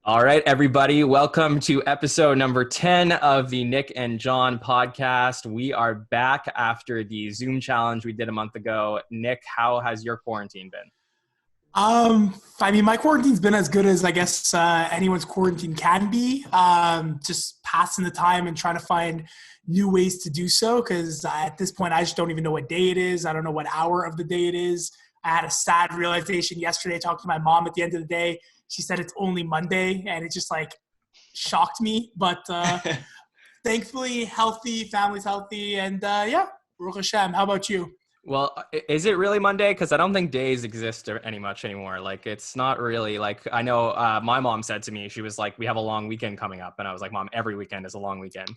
All right, everybody. Welcome to episode number 10 of the Nick and Jon podcast. We are back after the Zoom challenge we did a month ago. Nick, how has your quarantine been? My quarantine's been as good as I guess anyone's quarantine can be. Just passing the time and trying to find new ways to do so because at this point I just don't even know what day it is. I don't know what hour of the day it is. I had a sad realization yesterday talking to my mom at the end of the day. She said it's only Monday, and it just shocked me. But thankfully, healthy, family's healthy, and Baruch Hashem. How about you? Well, is it really Monday? Because I don't think days exist much anymore. It's not really I know my mom said to me, she was like, we have a long weekend coming up. And I was like, Mom, every weekend is a long weekend.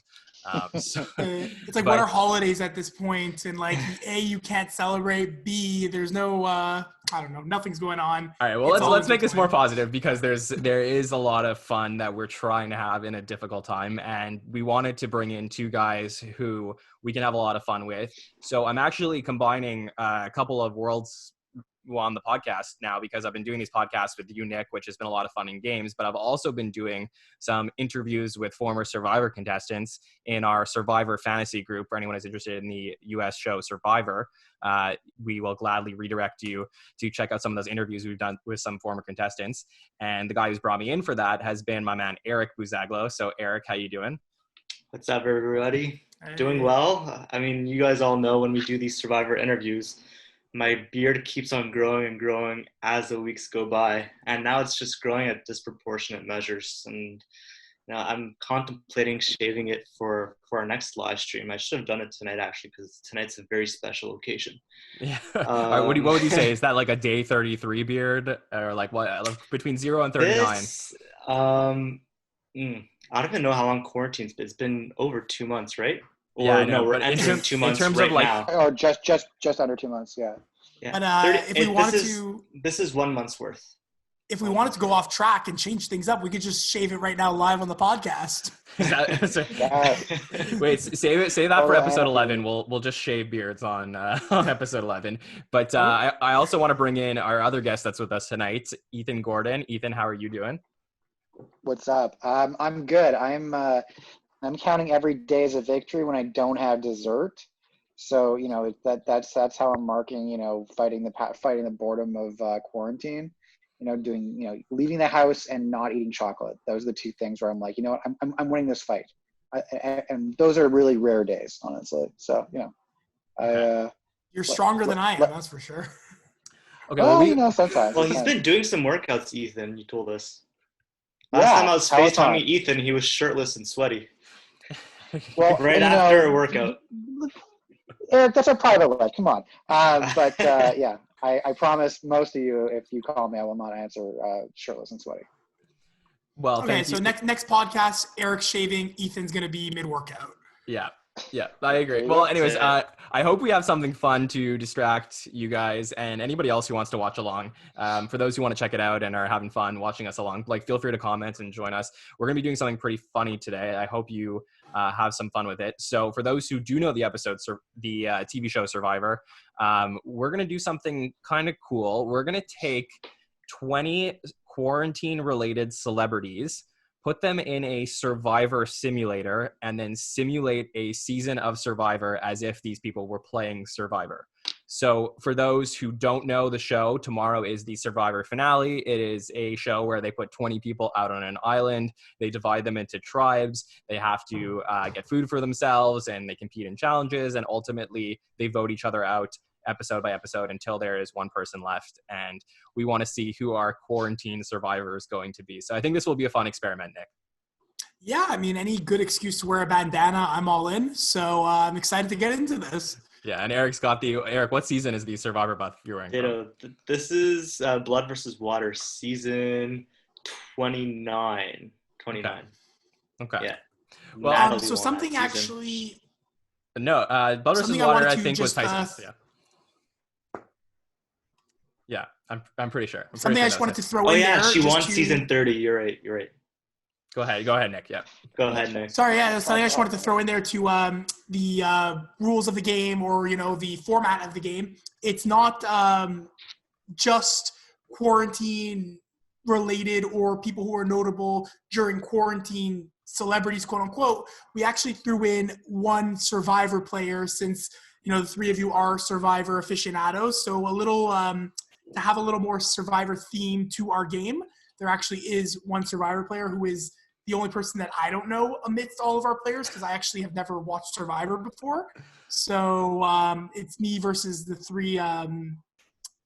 It's what are holidays at this point? And A, you can't celebrate. B, there's no, I don't know, nothing's going on. All right, well, let's make this more positive because there is a lot of fun that we're trying to have in a difficult time. And we wanted to bring in two guys who we can have a lot of fun with. So I'm actually combining a couple of worlds on the podcast now because I've been doing these podcasts with you, Nick, which has been a lot of fun in games, but I've also been doing some interviews with former Survivor contestants in our Survivor fantasy group. For anyone who's interested in the US show Survivor, we will gladly redirect you to check out some of those interviews we've done with some former contestants. And the guy who's brought me in for that has been my man, Eric Buzaglo. So Eric, how you doing? What's up, everybody? Hey. Doing well. I mean, you guys all know when we do these Survivor interviews, my beard keeps on growing and growing as the weeks go by. And now it's just growing at disproportionate measures. And I'm contemplating shaving it for our next live stream. I should have done it tonight, actually, because tonight's a very special occasion. Yeah. All right, what would you say? Is that like a day 33 beard? Or what, between 0 and 39? I don't even know how long quarantine's been. It's been over 2 months, right? Or, yeah, no, we're entering 2 months in terms right now. Or just under 2 months, yeah. Yeah. But this is 1 month's worth. If we wanted to go off track and change things up, we could just shave it right now live on the podcast. Wait, save that for episode 11. We'll just shave beards on episode 11. But I also want to bring in our other guest that's with us tonight, Ethan Gordon. Ethan, how are you doing? What's up? I'm good. I'm counting every day as a victory when I don't have dessert. So that's how I'm marking. Fighting the boredom of quarantine. Leaving the house and not eating chocolate. Those are the two things where I'm like, I'm winning this fight. And those are really rare days, honestly. So you're stronger than I am. That's for sure. Okay. Well, sometimes. Well, he's been doing some workouts, Ethan. You told us. Last time I was FaceTiming Ethan, he was shirtless and sweaty. Well, right after a workout. Eric, that's a private life. Come on. I promise most of you, if you call me, I will not answer shirtless and sweaty. Well, okay. So next podcast, Eric's shaving. Ethan's gonna be mid-workout. Yeah, I agree. Well, anyways, I hope we have something fun to distract you guys and anybody else who wants to watch along. For those who want to check it out and are having fun watching us along, feel free to comment and join us. We're gonna be doing something pretty funny today. I hope you have some fun with it. So for those who do know the TV show Survivor, we're going to do something kind of cool. We're going to take 20 quarantine-related celebrities, put them in a Survivor simulator, and then simulate a season of Survivor as if these people were playing Survivor. So for those who don't know the show, tomorrow is the Survivor finale. It is a show where they put 20 people out on an island. They divide them into tribes. They have to get food for themselves, and they compete in challenges. And ultimately, they vote each other out episode by episode until there is one person left. And we want to see who our quarantine survivor is going to be. So I think this will be a fun experiment, Nick. Yeah, any good excuse to wear a bandana, I'm all in. So I'm excited to get into this. Yeah, and Eric, what season is the Survivor buff you're wearing? This is Blood versus Water, season 29. 29. Okay. Yeah. Well, so something actually... No, Blood versus Water, I think, was Tyson's. Yeah, I'm pretty sure. Something I just wanted to throw in there. Oh, yeah, she won season 30. You're right. Go ahead, Nick. Yeah. Go ahead, Nick. Sorry, yeah, that's something I just wanted to throw in there to the rules of the game or, the format of the game. It's not just quarantine related or people who are notable during quarantine, celebrities, quote unquote, we actually threw in one Survivor player since, the three of you are Survivor aficionados. So a little, to have a little more Survivor theme to our game, there actually is one Survivor player who is the only person that I don't know amidst all of our players, because I actually have never watched Survivor before. So it's me versus the three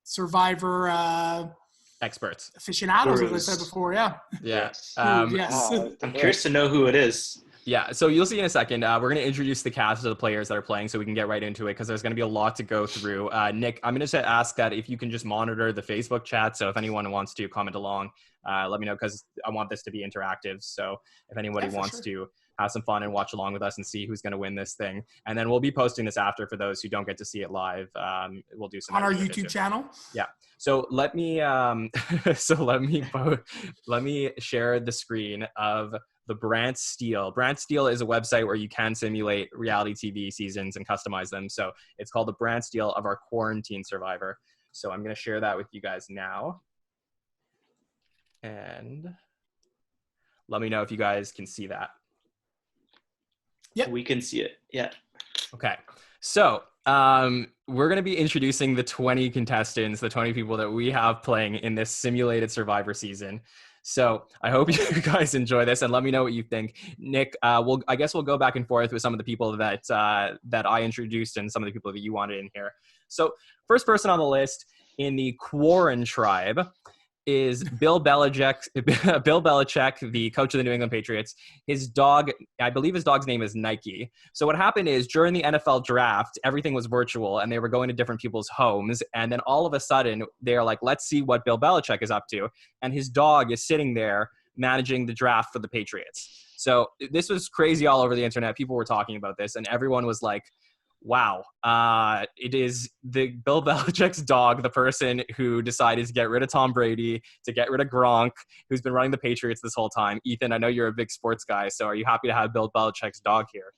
Survivor experts, aficionados, as I said before. Yeah. Yes. Yes. I'm curious to know who it is. Yeah, so you'll see in a second. We're going to introduce the cast of the players that are playing so we can get right into it, because there's going to be a lot to go through. Nick, I'm going to ask that if you can just monitor the Facebook chat. So if anyone wants to comment along, let me know, because I want this to be interactive. So if anybody wants to have some fun and watch along with us and see who's going to win this thing. And then we'll be posting this after for those who don't get to see it live. We'll do some on our YouTube channel. Yeah. So let me let me share the screen of the Brant Steel. Brant Steel is a website where you can simulate reality TV seasons and customize them. So it's called the Brant Steel of our quarantine survivor. So I'm going to share that with you guys now. And let me know if you guys can see that. Yep. We can see it. Yeah. Okay. So we're going to be introducing the 20 contestants, the 20 people that we have playing in this simulated Survivor season. So I hope you guys enjoy this, and let me know what you think. Nick, I guess we'll go back and forth with some of the people that I introduced and some of the people that you wanted in here. So first person on the list in the Quarren tribe is Bill Belichick, the coach of the New England Patriots. His dog, I believe his dog's name is Nike. So what happened is during the NFL draft, everything was virtual and they were going to different people's homes. And then all of a sudden they're like, let's see what Bill Belichick is up to. And his dog is sitting there managing the draft for the Patriots. So this was crazy all over the internet. People were talking about this and everyone was like, wow, it is the Bill Belichick's dog, the person who decided to get rid of Tom Brady, to get rid of Gronk, who's been running the Patriots this whole time. Ethan, I know you're a big sports guy, so are you happy to have Bill Belichick's dog here?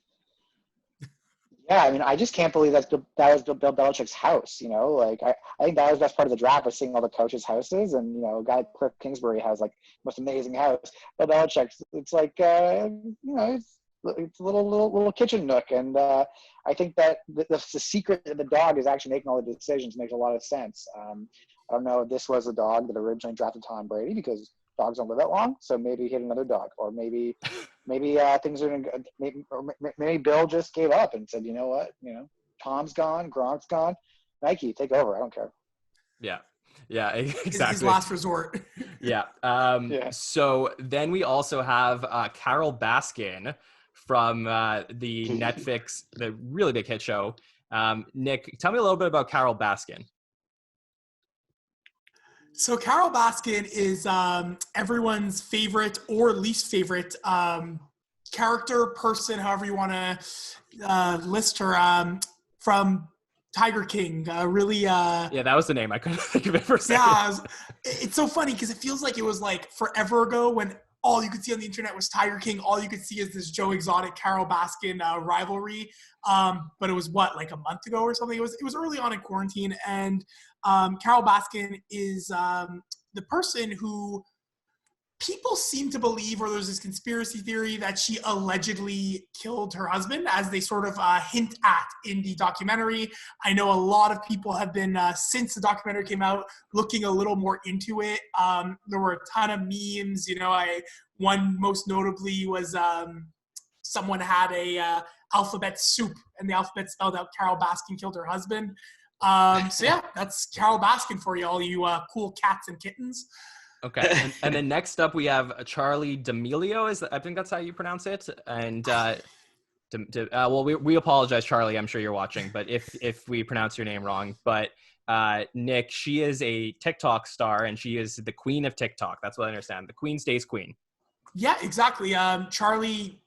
Yeah, I mean, I just can't believe that was Bill Belichick's house, Like, I think that was the best part of the draft, was seeing all the coaches' houses, and, a guy like Cliff Kingsbury has, like, the most amazing house. Bill Belichick's, it's like, it's a little kitchen nook, and I think that the secret of the dog is actually making all the decisions makes a lot of sense. I don't know if this was a dog that originally drafted Tom Brady, because dogs don't live that long, so maybe he had another dog, or maybe things are maybe Bill just gave up and said, you know what, Tom's gone, Gronk's gone, Nike, take over, I don't care. Yeah, exactly. His last resort. Yeah. So then we also have Carole Baskin from the Netflix, the really big hit show. Nick, tell me a little bit about Carole Baskin. So Carole Baskin is everyone's favorite or least favorite character, person, however you want to list her, from Tiger King. Yeah, that was the name. I couldn't think of it for a second. Yeah, it's so funny because it feels like it was like forever ago when all you could see on the internet was Tiger King. All you could see is this Joe Exotic, Carole Baskin rivalry. But it was like a month ago or something. It was early on in quarantine, and Carole Baskin is the person who people seem to believe, or there's this conspiracy theory that she allegedly killed her husband, as they sort of hint at in the documentary. I know a lot of people have been, since the documentary came out, looking a little more into it. There were a ton of memes. One most notably was someone had a alphabet soup, and the alphabet spelled out Carole Baskin killed her husband. So yeah, that's Carole Baskin for you, all you cool cats and kittens. Okay, and then next up we have Charli D'Amelio. I think that's how you pronounce it. And well, we apologize, Charlie. I'm sure you're watching, but if we pronounce your name wrong. But Nick, she is a TikTok star, and she is the queen of TikTok. That's what I understand. The queen stays queen. Yeah, exactly. Charli,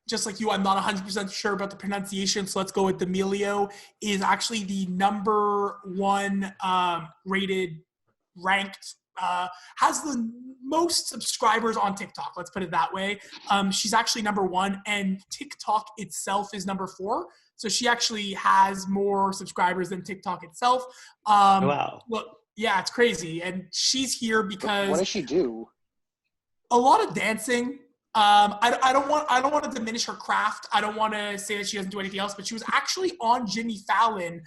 just like you, I'm not 100% sure about the pronunciation, so let's go with D'Amelio, is actually the number one ranked, has the most subscribers on TikTok. Let's put it that way. She's actually number one, and TikTok itself is number 4. So she actually has more subscribers than TikTok itself. Wow. Look, Yeah, it's crazy. And she's here because What does she do? a lot of dancing. I don't want to diminish her craft. I don't want to say that she doesn't do anything else, but she was actually on Jimmy Fallon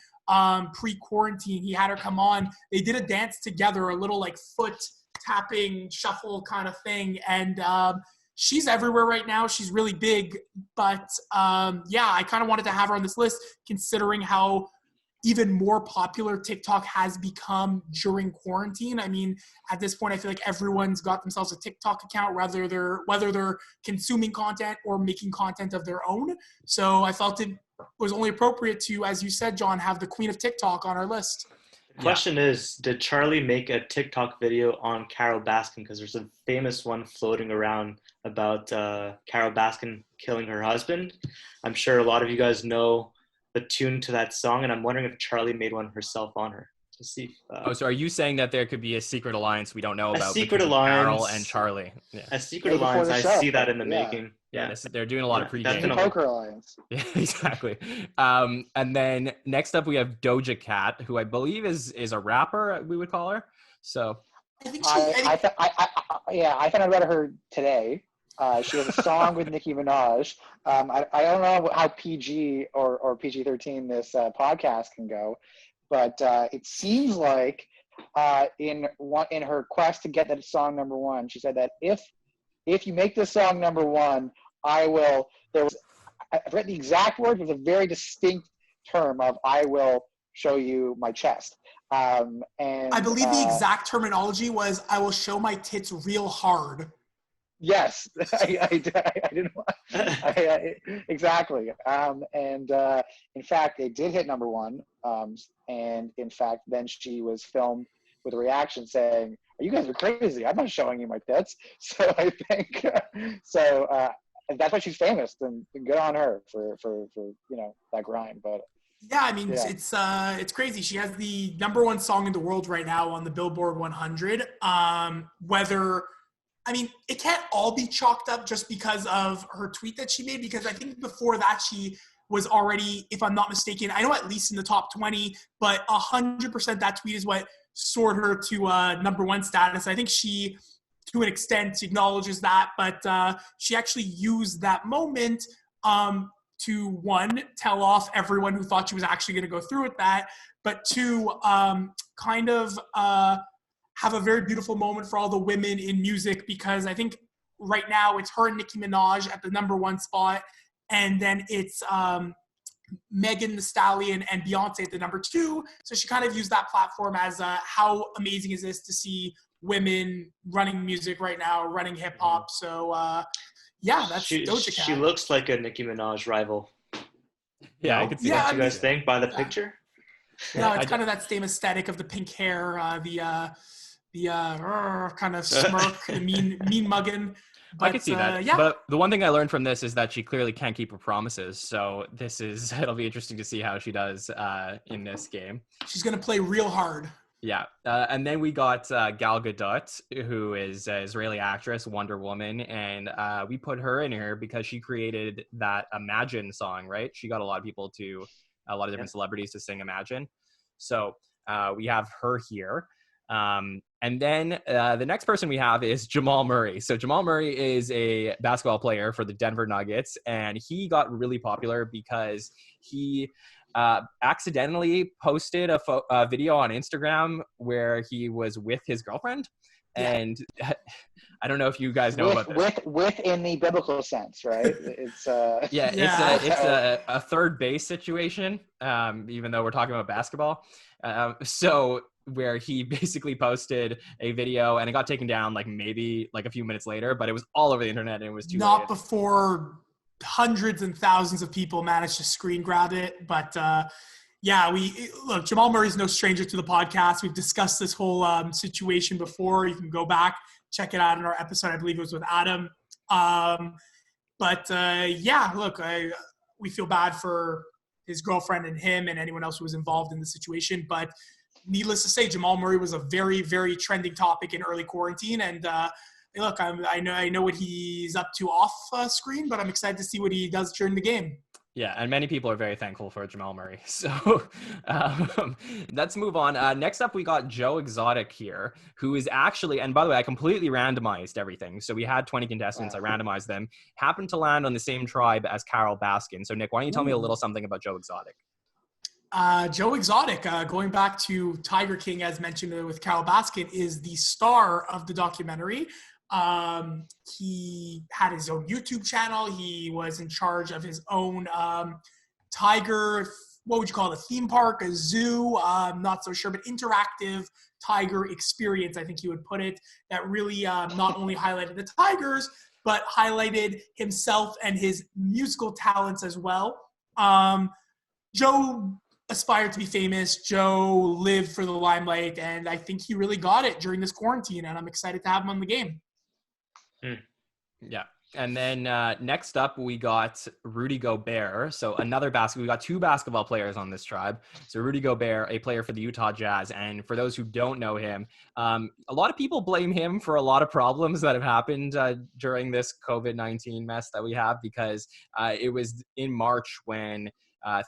pre-quarantine. He had her come on. They did a dance together, a little like foot tapping shuffle kind of thing. And she's everywhere right now. She's really big. But I kind of wanted to have her on this list considering how even more popular TikTok has become during quarantine. I mean, at this point, I feel like everyone's got themselves a TikTok account, whether they're consuming content or making content of their own. So I felt it was only appropriate to, as you said, John, have the queen of TikTok on our list. The question is, did Charlie make a TikTok video on Carole Baskin? Because there's a famous one floating around about Carole Baskin killing her husband. I'm sure a lot of you guys know the tune to that song, and I'm wondering if Charlie made one herself on her to see. So are you saying that there could be a secret alliance we don't know about? A secret alliance. Carole and Charlie. Yeah. A secret alliance. I see that in the making. Yeah, they're doing a lot of pre-game. The poker alliance. Yeah, exactly. And then next up we have Doja Cat, who I believe is a rapper, we would call her. So I found out about her today. She has a song with Nicki Minaj. I don't know how PG or PG-13 this podcast can go, but it seems like in her quest to get that song number one, she said that if you make this song number one, I forget the exact word, but it was a very distinct term of I will show you my chest. And I believe the exact terminology was I will show my tits real hard. Yes, I didn't. Exactly. And in fact, it did hit number one. And in fact, then she was filmed with a reaction saying, "You guys are crazy. I'm not showing you my tits." So I think that's why she's famous, and good on her for that grind. But yeah, I mean, it's crazy. She has the number one song in the world right now on the Billboard 100. I mean, it can't all be chalked up just because of her tweet that she made, because I think before that she was already, if I'm not mistaken, I know at least in the top 20, but 100% that tweet is what soared her to number one status. I think she, to an extent, acknowledges that, but she actually used that moment to, one, tell off everyone who thought she was actually going to go through with that, but two, have a very beautiful moment for all the women in music, because I think right now it's her and Nicki Minaj at the number one spot, and then it's Megan Thee Stallion and Beyonce at the number two. So she kind of used that platform as how amazing is this to see women running music right now, running hip hop. So that's Doja Cat. She looks like a Nicki Minaj rival. Yeah, I could see What that. you guys think by the picture? No, it's kind of that same aesthetic of the pink hair, the kind of smirk, the mean mugging. But, I could see that. But the one thing I learned from this is that she clearly can't keep her promises. So it'll be interesting to see how she does in this game. She's going to play real hard. Yeah. And then we got Gal Gadot, who is an Israeli actress, Wonder Woman. And we put her in here because she created that Imagine song, right? She got a lot of different celebrities to sing Imagine. So we have her here. And then the next person we have is Jamal Murray. So Jamal Murray is a basketball player for the Denver Nuggets, and he got really popular because he accidentally posted a video on Instagram where he was with his girlfriend. And I don't know if you guys know about this. With in the biblical sense, right? It's it's a third base situation, even though we're talking about basketball. So where he basically posted a video and it got taken down maybe a few minutes later, but it was all over the internet and it was too not late. Before hundreds and thousands of people managed to screen grab it. But look, Jamal Murray's no stranger to the podcast. We've discussed this whole situation before. You can go back, check it out in our episode. I believe it was with Adam. We feel bad for his girlfriend and him and anyone else who was involved in the situation. But needless to say, Jamal Murray was a very, very trending topic in early quarantine. And I know what he's up to off screen, but I'm excited to see what he does during the game. Yeah, and many people are very thankful for Jamal Murray. So let's move on. Next up, we got Joe Exotic here, who is actually, and by the way, I completely randomized everything. So we had 20 contestants. Wow. I randomized them. Happened to land on the same tribe as Carole Baskin. So Nick, why don't you tell me a little something about Joe Exotic? Joe Exotic, going back to Tiger King, as mentioned with Carole Baskin, is the star of the documentary. He had his own YouTube channel. He was in charge of his own tiger, what would you call it, a theme park, a zoo, not so sure, but interactive tiger experience, I think you would put it, that really not only highlighted the tigers, but highlighted himself and his musical talents as well. Joe aspired to be famous. Joe lived for the limelight, and I think he really got it during this quarantine, and I'm excited to have him on the game. Yeah. And then next up, we got Rudy Gobert. So we got two basketball players on this tribe. So Rudy Gobert, a player for the Utah Jazz. And for those who don't know him, a lot of people blame him for a lot of problems that have happened during this COVID-19 mess that we have, because it was in March when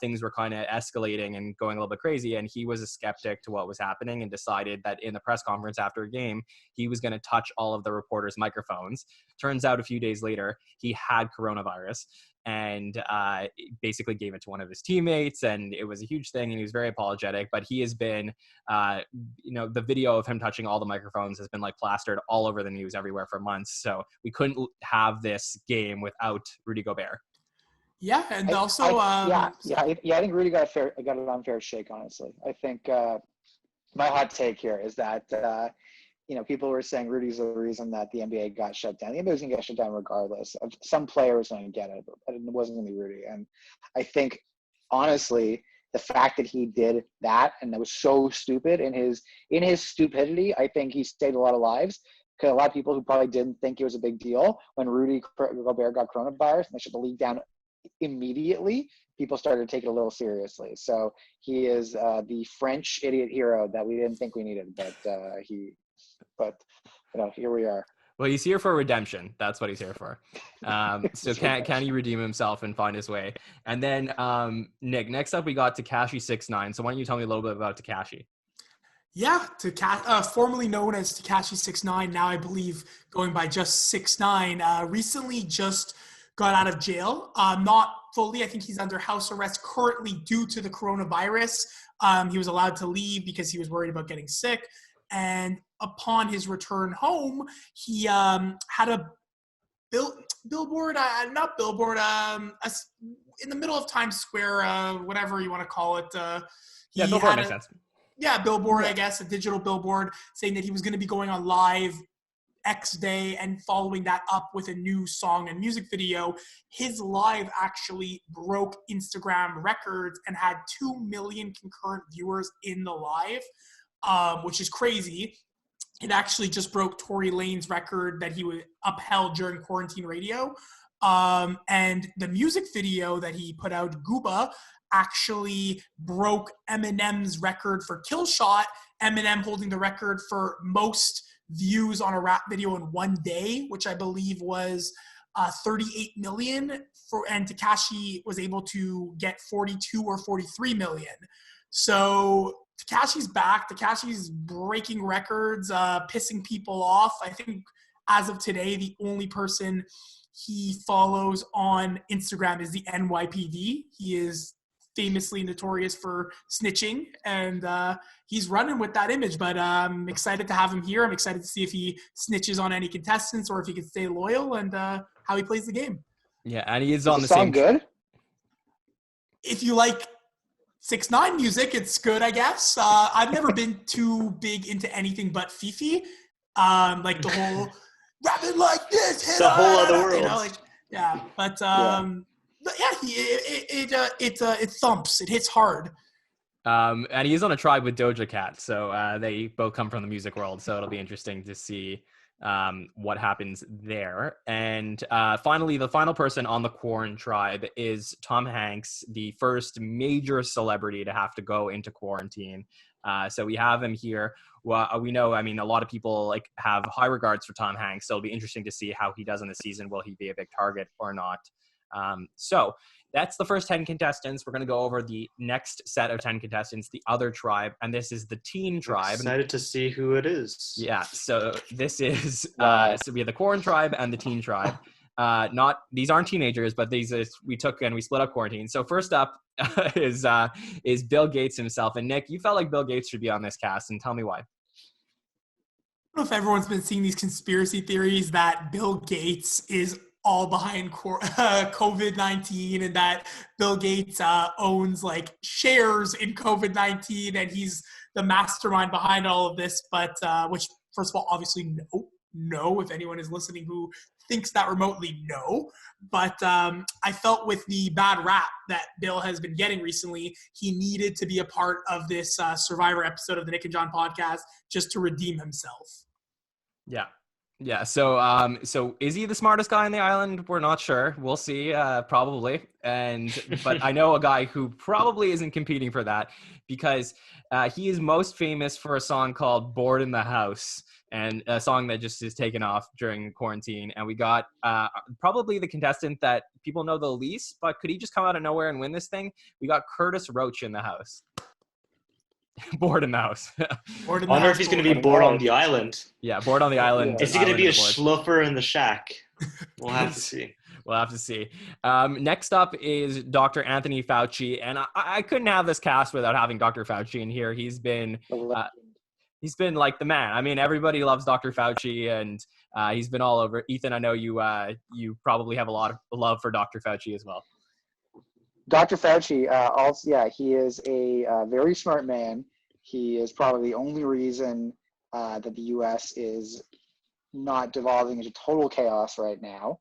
things were kind of escalating and going a little bit crazy. And he was a skeptic to what was happening and decided that in the press conference after a game, he was going to touch all of the reporters' microphones. Turns out a few days later, he had coronavirus and basically gave it to one of his teammates. And it was a huge thing. And he was very apologetic, but he has been, the video of him touching all the microphones has been like plastered all over the news everywhere for months. So we couldn't have this game without Rudy Gobert. Yeah, and also I think Rudy got an unfair shake. Honestly, I think my hot take here is that people were saying Rudy's the reason that the NBA got shut down. The NBA was going to get shut down regardless. Some player was going to get it, but it wasn't going to be Rudy. And I think honestly, the fact that he did that and that was so stupid in his stupidity, I think he saved a lot of lives. Because a lot of people who probably didn't think it was a big deal when Rudy Gobert got coronavirus and they shut the league down immediately, people started to take it a little seriously. So he is the French idiot hero that we didn't think we needed, but here we are. Well, he's here for redemption. That's what he's here for. So can he redeem himself and find his way? And then Nick, next up we got Tekashi 6ix9ine. So why don't you tell me a little bit about Tekashi? Yeah, formerly known as Tekashi 6ix9ine, now I believe going by just 6ix9ine, recently just got out of jail. Not fully. I think he's under house arrest currently due to the coronavirus. He was allowed to leave because he was worried about getting sick. And upon his return home, he had a billboard, in the middle of Times Square, whatever you want to call it. Billboard makes sense. Yeah, billboard, I guess, a digital billboard saying that he was going to be going on live X day and following that up with a new song and music video. His live actually broke Instagram records and had 2 million concurrent viewers in the live, which is crazy. It actually just broke Tory Lane's record that he would upheld during quarantine radio. And the music video that he put out, Gooba, actually broke Eminem's record for Kill Shot. Eminem holding the record for most views on a rap video in one day, which I believe was 38 million, and Tekashi was able to get 42 or 43 million. So Tekashi's back. Tekashi's breaking records, pissing people off. I think as of today, the only person he follows on Instagram is the NYPD. He is famously notorious for snitching, and he's running with that image, but I'm excited to have him here. I'm excited to see if he snitches on any contestants or if he can stay loyal, and how he plays the game. Yeah, and he is on the song same. Good? If you like 6ix9ine music, it's good, I guess. I've never been too big into anything but Fifi. Like the whole rapping like this, hit the whole other world. But yeah, it thumps. It hits hard. And he is on a tribe with Doja Cat, so they both come from the music world. So it'll be interesting to see what happens there. And finally, the final person on the Quarren tribe is Tom Hanks, the first major celebrity to have to go into quarantine. So we have him here. Well, we know, I mean, a lot of people have high regards for Tom Hanks. So it'll be interesting to see how he does in the season. Will he be a big target or not? So that's the first 10 contestants. We're going to go over the next set of 10 contestants, the other tribe, and this is the teen tribe. Excited to see who it is. Yeah, so this is so we have the corn tribe and the teen tribe. These aren't teenagers, but these is, we took and we split up quarantine. So first up is Bill Gates himself. And Nick, you felt like Bill Gates should be on this cast, and tell me why. I don't know if everyone's been seeing these conspiracy theories that Bill Gates is all behind COVID-19 and that Bill Gates owns like shares in COVID-19 and he's the mastermind behind all of this. But which, first of all, obviously no, if anyone is listening who thinks that remotely, no. But I felt with the bad rap that Bill has been getting recently, he needed to be a part of this Survivor episode of the Nick and Jon podcast just to redeem himself. Yeah. Yeah. So is he the smartest guy on the island? We're not sure. We'll see. Probably. But I know a guy who probably isn't competing for that because he is most famous for a song called "Bored in the House," and a song that just is taken off during quarantine. And we got probably the contestant that people know the least, but could he just come out of nowhere and win this thing? We got Curtis Roach in the house. Bored in the house. I wonder if he's going to be bored on the island. Yeah, bored on the island. Is he going to be a schluffer in the shack? We'll have to see. We'll have to see. Next up is Dr. Anthony Fauci, and I couldn't have this cast without having Dr. Fauci in here. He's been like the man. I mean, everybody loves Dr. Fauci, and he's been all over. Ethan, I know you probably have a lot of love for Dr. Fauci as well. Dr. Fauci, also, yeah, he is a very smart man. He is probably the only reason that the U.S. is not devolving into total chaos right now,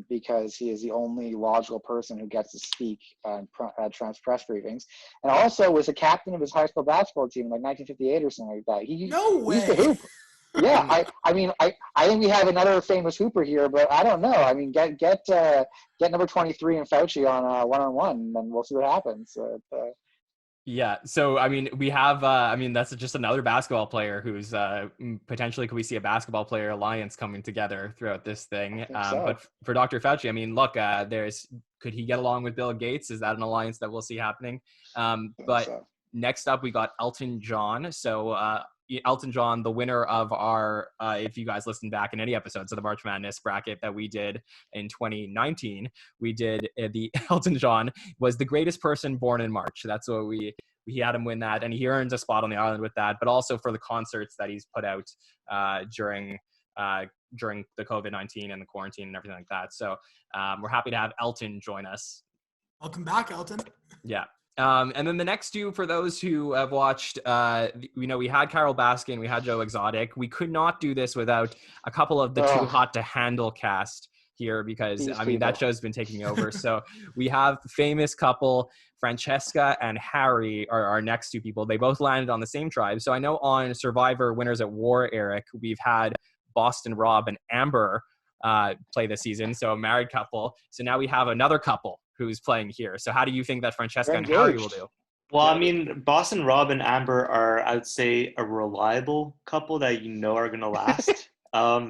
because he is the only logical person who gets to speak at Trump's press briefings, and also was a captain of his high school basketball team in like 1958 or something like that. No way. He used to hoop. Yeah, I mean, I think we have another famous hooper here, but I don't know. I mean, get number 23 and Fauci on one-on-one, and we'll see what happens. Yeah, so I mean, we have. That's just another basketball player who's potentially could we see a basketball player alliance coming together throughout this thing. So. But for Dr. Fauci, I mean, look, could he get along with Bill Gates? Is that an alliance that we'll see happening? Next up, we got Elton John. So Elton John, the winner of our, if you guys listen back in any episodes of the March Madness bracket that we did in 2019, we did the Elton John was the greatest person born in March. That's what we had him win that, and he earns a spot on the island with that, but also for the concerts that he's put out during the COVID-19 and the quarantine and everything like that. So we're happy to have Elton join us. Welcome back, Elton. Yeah. And then the next two, for those who have watched, we had Carole Baskin, we had Joe Exotic. We could not do this without a couple of the Too Hot to Handle cast here because, that show's been taking over. So we have the famous couple, Francesca and Harry are our next two people. They both landed on the same tribe. So I know on Survivor Winners at War, Eric, we've had Boston Rob and Amber play this season. So a married couple. So now we have another couple who's playing here. So how do you think that Francesca and Harry will do? Well, I mean, Boston Rob and Amber are, I would say, a reliable couple that are going to last.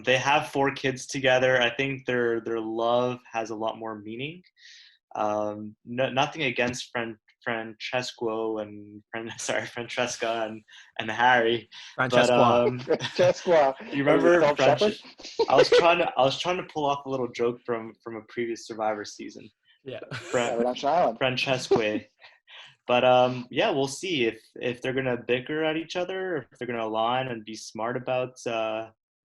They have 4 kids together. I think their love has a lot more meaning. Nothing against Francesca and Harry. Francesca. You remember? I was trying to pull off a little joke from a previous Survivor season. Yeah, Francesca. But we'll see if they're gonna bicker at each other, or if they're gonna align and be smart about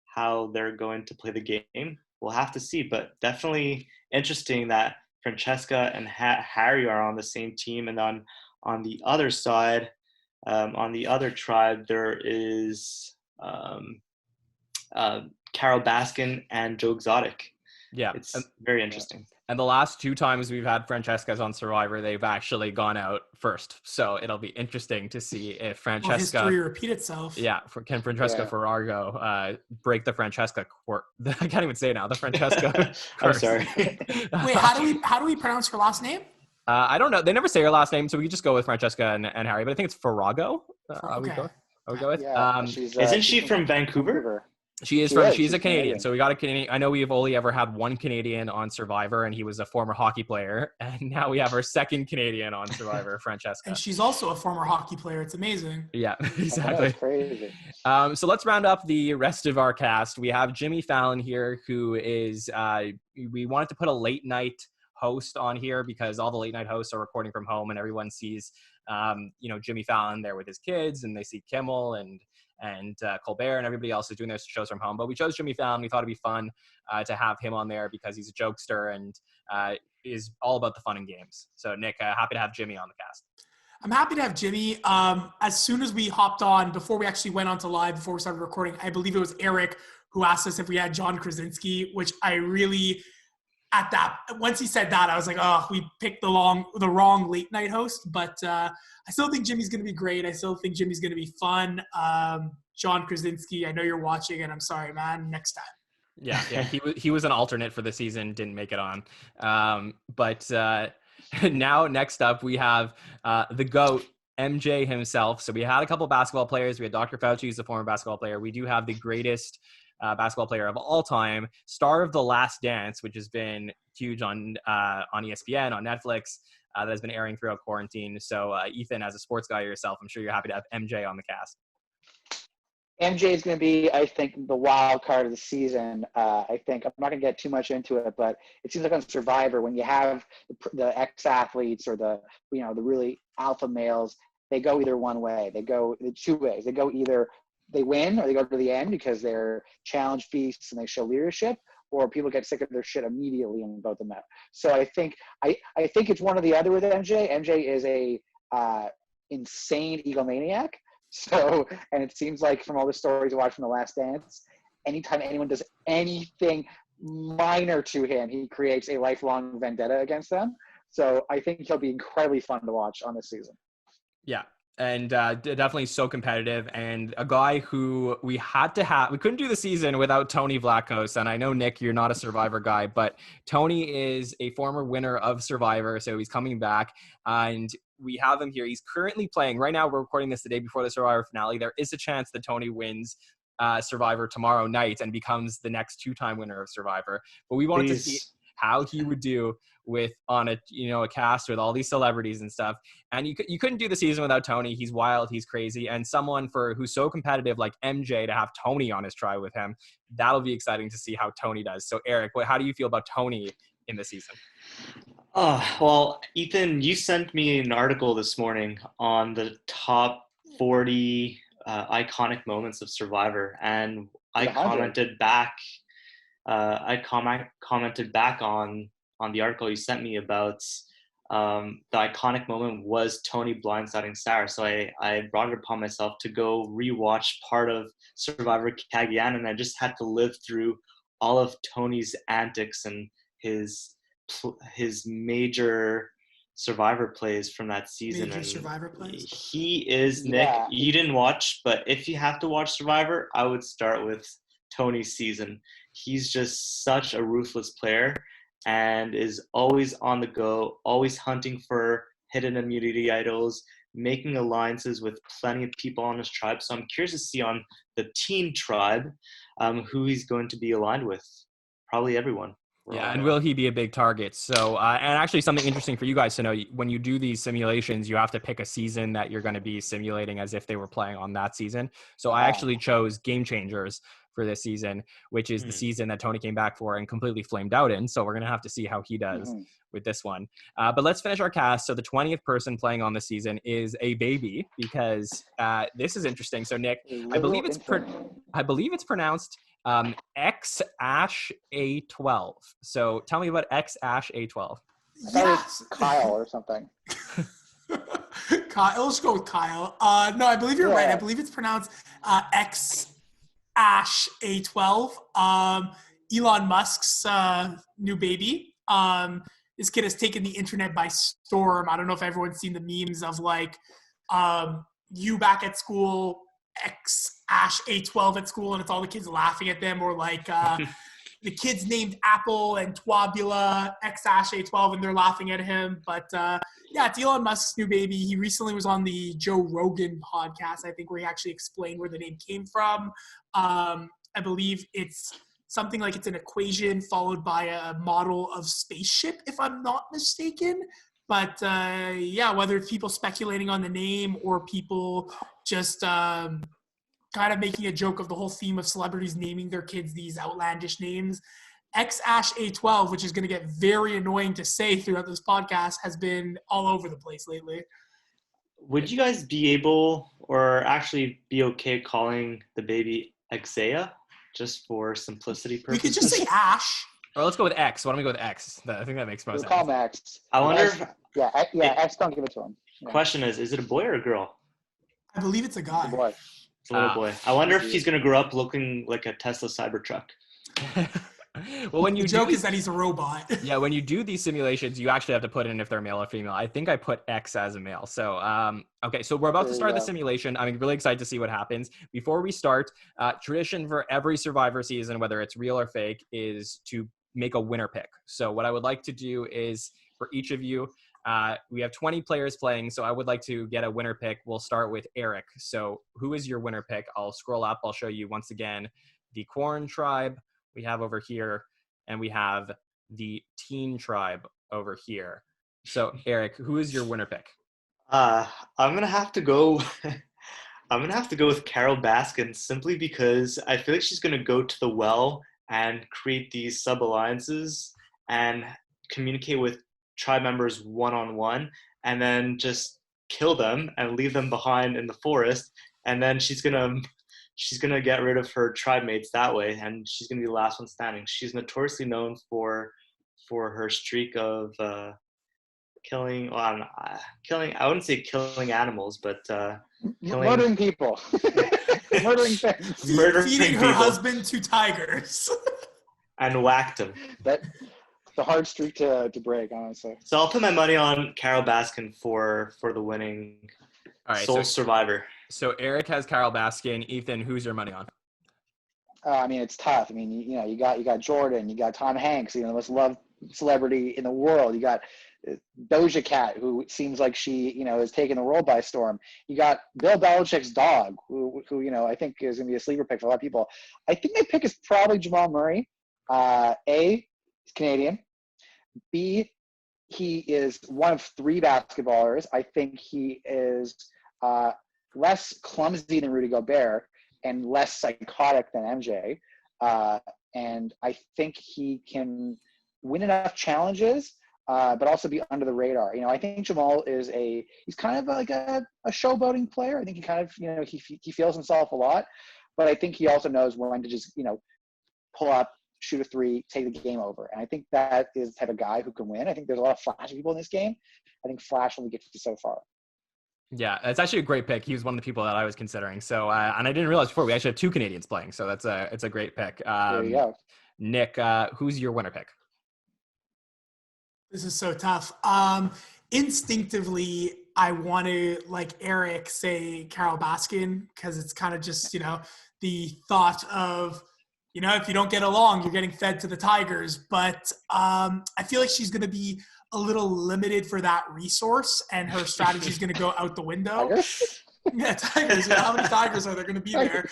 how they're going to play the game. We'll have to see. But definitely interesting that Francesca and Harry are on the same team, and on the other side, on the other tribe, there is Carole Baskin and Joe Exotic. Yeah, it's very interesting. And the last 2 times we've had Francesca's on Survivor, they've actually gone out first. So it'll be interesting to see if Francesca... history repeat itself. Yeah, can Francesca Ferrago break the Francesca court? I can't even say it now. The Francesca I'm sorry. Wait, how do we pronounce her last name? I don't know. They never say her last name, so we can just go with Francesca and Harry. But I think it's Ferrago. Okay. I would go with. Yeah, isn't she from Vancouver? She's a Canadian. So we got a Canadian. I know we've only ever had one Canadian on Survivor, and he was a former hockey player. And now we have our second Canadian on Survivor, Francesca. And she's also a former hockey player. It's amazing. Yeah, exactly. That's crazy. So let's round up the rest of our cast. We have Jimmy Fallon here, who is, we wanted to put a late night host on here because all the late night hosts are recording from home, and everyone sees, Jimmy Fallon there with his kids, and they see Kimmel and Colbert and everybody else is doing their shows from home. But we chose Jimmy Fallon. We thought it'd be fun to have him on there because he's a jokester and is all about the fun and games. So Nick, happy to have Jimmy on the cast. I'm happy to have Jimmy. As soon as we hopped on, before we actually went on to live, before we started recording, I believe it was Eric who asked us if we had John Krasinski, which I really, once he said that, I was like, oh, we picked the wrong late night host. But I still think Jimmy's going to be great. I still think Jimmy's going to be fun. John Krasinski, I know you're watching, and I'm sorry, man. Next time. Yeah. He was an alternate for the season, didn't make it on. But now next up we have the GOAT, MJ himself. So we had a couple basketball players. We had Dr. Fauci, who's a former basketball player. We do have the greatest basketball player of all time, star of The Last Dance, which has been huge on ESPN, on Netflix, that has been airing throughout quarantine. So Ethan, as a sports guy yourself, I'm sure you're happy to have MJ on the cast. MJ is going to be, I think, the wild card of the season. I think I'm not going to get too much into it, but it seems like on Survivor, when you have the ex-athletes or the really alpha males, they go either one way. They go two ways. They go either they win or they go to the end because they're challenge feasts and they show leadership, or people get sick of their shit immediately and vote them out. So I think it's one or the other with MJ. MJ is a insane egomaniac. So, and it seems like from all the stories I watched from The Last Dance, anytime anyone does anything minor to him, he creates a lifelong vendetta against them. So I think he'll be incredibly fun to watch on this season. Yeah. And definitely so competitive, and a guy who we couldn't do the season without Tony Vlachos. And I know, Nick, you're not a Survivor guy, but Tony is a former winner of Survivor, so he's coming back, and we have him here. He's currently playing right now. We're recording this the day before the Survivor finale. There is a chance that Tony wins Survivor tomorrow night and becomes the next 2-time winner of Survivor. But we wanted to see how he would do on a cast with all these celebrities and stuff. And you couldn't do the season without Tony. He's wild, he's crazy, and someone who's so competitive like MJ, to have Tony on his tribe with him, that'll be exciting to see how Tony does. So Eric, how do you feel about Tony in the season? Well, Ethan, you sent me an article this morning on the top 40 iconic moments of Survivor, and I commented back. Commented back on the article you sent me about the iconic moment was Tony blindsiding Sarah. So I brought it upon myself to go rewatch part of Survivor Cagayan, and I just had to live through all of Tony's antics and his major Survivor plays from that season. Major Survivor plays? He is, Nick, you didn't watch, but if you have to watch Survivor, I would start with Tony's season. He's just such a ruthless player and is always on the go, always hunting for hidden immunity idols, making alliances with plenty of people on his tribe. So I'm curious to see on the teen tribe who he's going to be aligned with. Probably everyone. Yeah, and will he be a big target? So, and actually something interesting for you guys to know, when you do these simulations, you have to pick a season that you're going to be simulating as if they were playing on that season. So I actually chose Game Changers for this season, which is the season that Tony came back for and completely flamed out in. So we're going to have to see how he does with this one. But let's finish our cast. So the 20th person playing on this season is a baby, because this is interesting. So Nick, I believe it's pronounced X-A12. So tell me about X-A12. That was Kyle or something. Kyle, let's go with Kyle. No, I believe you're right. I believe it's pronounced X-A12. Elon Musk's new baby. This kid has taken the internet by storm. I don't know if everyone's seen the memes of you back at school, X-A12 at school, and it's all the kids laughing at them, or the kids named Apple and Twabula, X-A12, and they're laughing at him. But it's Elon Musk's new baby. He recently was on the Joe Rogan podcast, I think, where he actually explained where the name came from. I believe it's something like it's an equation followed by a model of spaceship, if I'm not mistaken. But yeah, whether it's people speculating on the name or people just kind of making a joke of the whole theme of celebrities naming their kids these outlandish names, XAsh12, which is going to get very annoying to say throughout this podcast, has been all over the place lately. Would you guys be able or actually be okay calling the baby Exea just for simplicity purposes? We could just say Ash. Or let's go with X. Why don't we go with X? I think that makes more We'll sense. call him X. I wonder if, X, don't give it to him. Yeah. question is it a boy or a girl? I believe it's a guy. Boy. It's a little boy. I wonder if he's going to grow up looking like a Tesla Cybertruck. Well, when you the joke is that he's a robot. Yeah, when you do these simulations, you actually have to put in if they're male or female. I think I put X as a male. So, okay, so we're about to start the simulation. I'm really excited to see what happens. Before we start, tradition for every Survivor season, whether it's real or fake, is to make a winner pick. So what I would like to do is for each of you, we have 20 players playing, so I would like to get a winner pick. We'll start with Eric. So who is your winner pick? I'll scroll up. I'll show you once again the Quarren tribe we have over here, and we have the Teen tribe over here. So Eric, who is your winner pick? I'm gonna have to go. I'm gonna have to go with Carole Baskin simply because I feel like she's gonna go to the well and create these sub alliances and communicate with tribe members one-on-one, and then just kill them and leave them behind in the forest. And then she's gonna get rid of her tribe mates that way, and she's gonna be the last one standing. She's notoriously known for her streak of killing. Well, I wouldn't say killing animals, but murdering people, murdering things, feeding her husband to tigers, and whacked him. That's a hard streak to break, honestly. So I'll put my money on Carole Baskin for the winning sole survivor. So Eric has Carole Baskin. Ethan, who's your money on? I mean, it's tough. I mean, you got Jordan, you got Tom Hanks, the most loved celebrity in the world. You got Doja Cat, who seems like she, is taking the world by storm. You got Bill Belichick's dog, who I think is going to be a sleeper pick for a lot of people. I think my pick is probably Jamal Murray. A, he's Canadian. B, he is one of 3 basketballers. I think he is less clumsy than Rudy Gobert and less psychotic than MJ. And I think he can win enough challenges, but also be under the radar. I think Jamal he's kind of like a showboating player. I think he kind of, he feels himself a lot, but I think he also knows when to just, pull up, shoot a 3, take the game over. And I think that is the type of guy who can win. I think there's a lot of flashy people in this game. I think Flash only gets you so far. Yeah, it's actually a great pick. He was one of the people that I was considering. So, and I didn't realize before we actually have 2 Canadians playing. So it's a great pick. There you go. Nick, who's your winner pick? This is so tough. Instinctively, I want to, like Eric, say Carole Baskin, because it's kind of just, the thought of, if you don't get along, you're getting fed to the tigers. But I feel like she's going to be a little limited for that resource, and her strategy is going to go out the window. Yeah, tigers. How many tigers are there going to be there?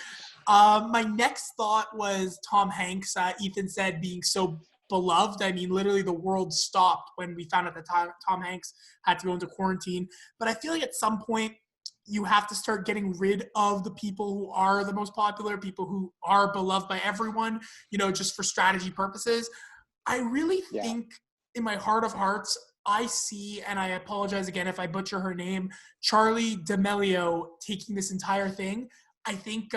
My next thought was Tom Hanks. Ethan said being so beloved. I mean, literally the world stopped when we found out that Tom Hanks had to go into quarantine. But I feel like at some point you have to start getting rid of the people who are the most popular, people who are beloved by everyone, just for strategy purposes. I really think in my heart of hearts, I see, and I apologize again if I butcher her name, Charli D'Amelio taking this entire thing. I think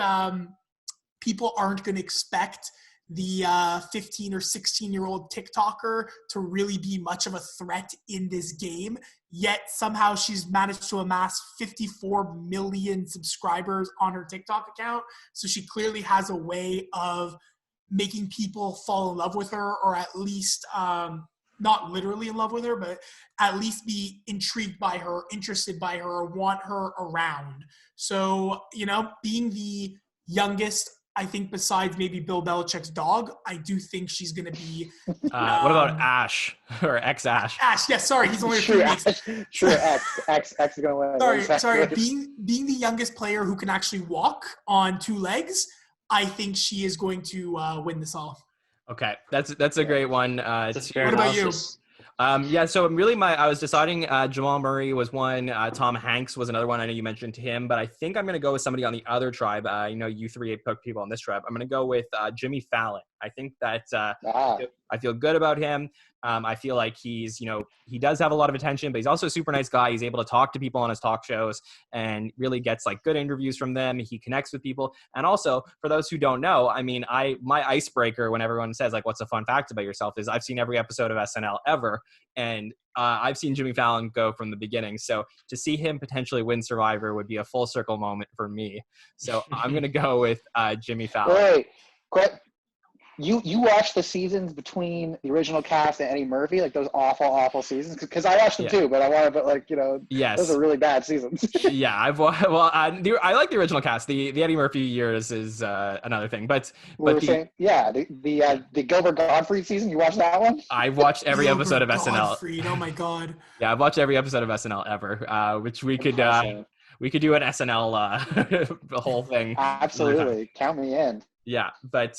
people aren't going to expect the 15 or 16-year-old TikToker to really be much of a threat in this game. Yet somehow she's managed to amass 54 million subscribers on her TikTok account. So she clearly has a way of making people fall in love with her, or at least not literally in love with her, but at least be intrigued by her, interested by her, or want her around. So, being the youngest, I think besides maybe Bill Belichick's dog, I do think she's going to be. What about Ash or X-Ash? Ash, yes, sorry, he's only a few weeks. Sure, X is going to win. Sorry. Being the youngest player who can actually walk on 2 legs, I think she is going to win this all. Okay, that's a great one. What about you? So really I was deciding Jamal Murray was one, Tom Hanks was another one. I know you mentioned him, but I think I'm going to go with somebody on the other tribe. You three put people on this tribe. I'm going to go with Jimmy Fallon. I think that I feel good about him. I feel like he's, he does have a lot of attention, but he's also a super nice guy. He's able to talk to people on his talk shows and really gets like good interviews from them. He connects with people. And also for those who don't know, I mean, my icebreaker when everyone says like, what's a fun fact about yourself is I've seen every episode of SNL ever. And I've seen Jimmy Fallon go from the beginning. So to see him potentially win Survivor would be a full circle moment for me. So I'm going to go with Jimmy Fallon. Wait, quick. You watched the seasons between the original cast and Eddie Murphy, like those awful seasons? Because I watched them too, but I want to, yes, those are really bad seasons. Yeah, I like the original cast. The Eddie Murphy years is another thing, but the Gilbert Gottfried season, you watched that one? I've watched every episode of SNL. Oh my god! Yeah, I've watched every episode of SNL ever, which we could do an SNL the whole thing. Absolutely, count me in. Yeah, but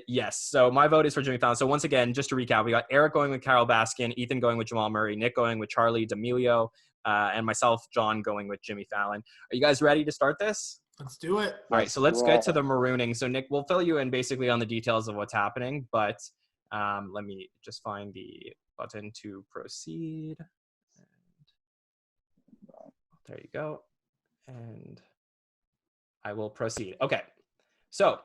yes. So my vote is for Jimmy Fallon. So once again, just to recap, we got Eric going with Carole Baskin, Ethan going with Jamal Murray, Nick going with Charlie D'Amelio, and myself, John, going with Jimmy Fallon. Are you guys ready to start this? Let's do it. All right, so let's get to the marooning. So Nick, we'll fill you in basically on the details of what's happening, but let me just find the button to proceed. And there you go. And I will proceed. Okay, so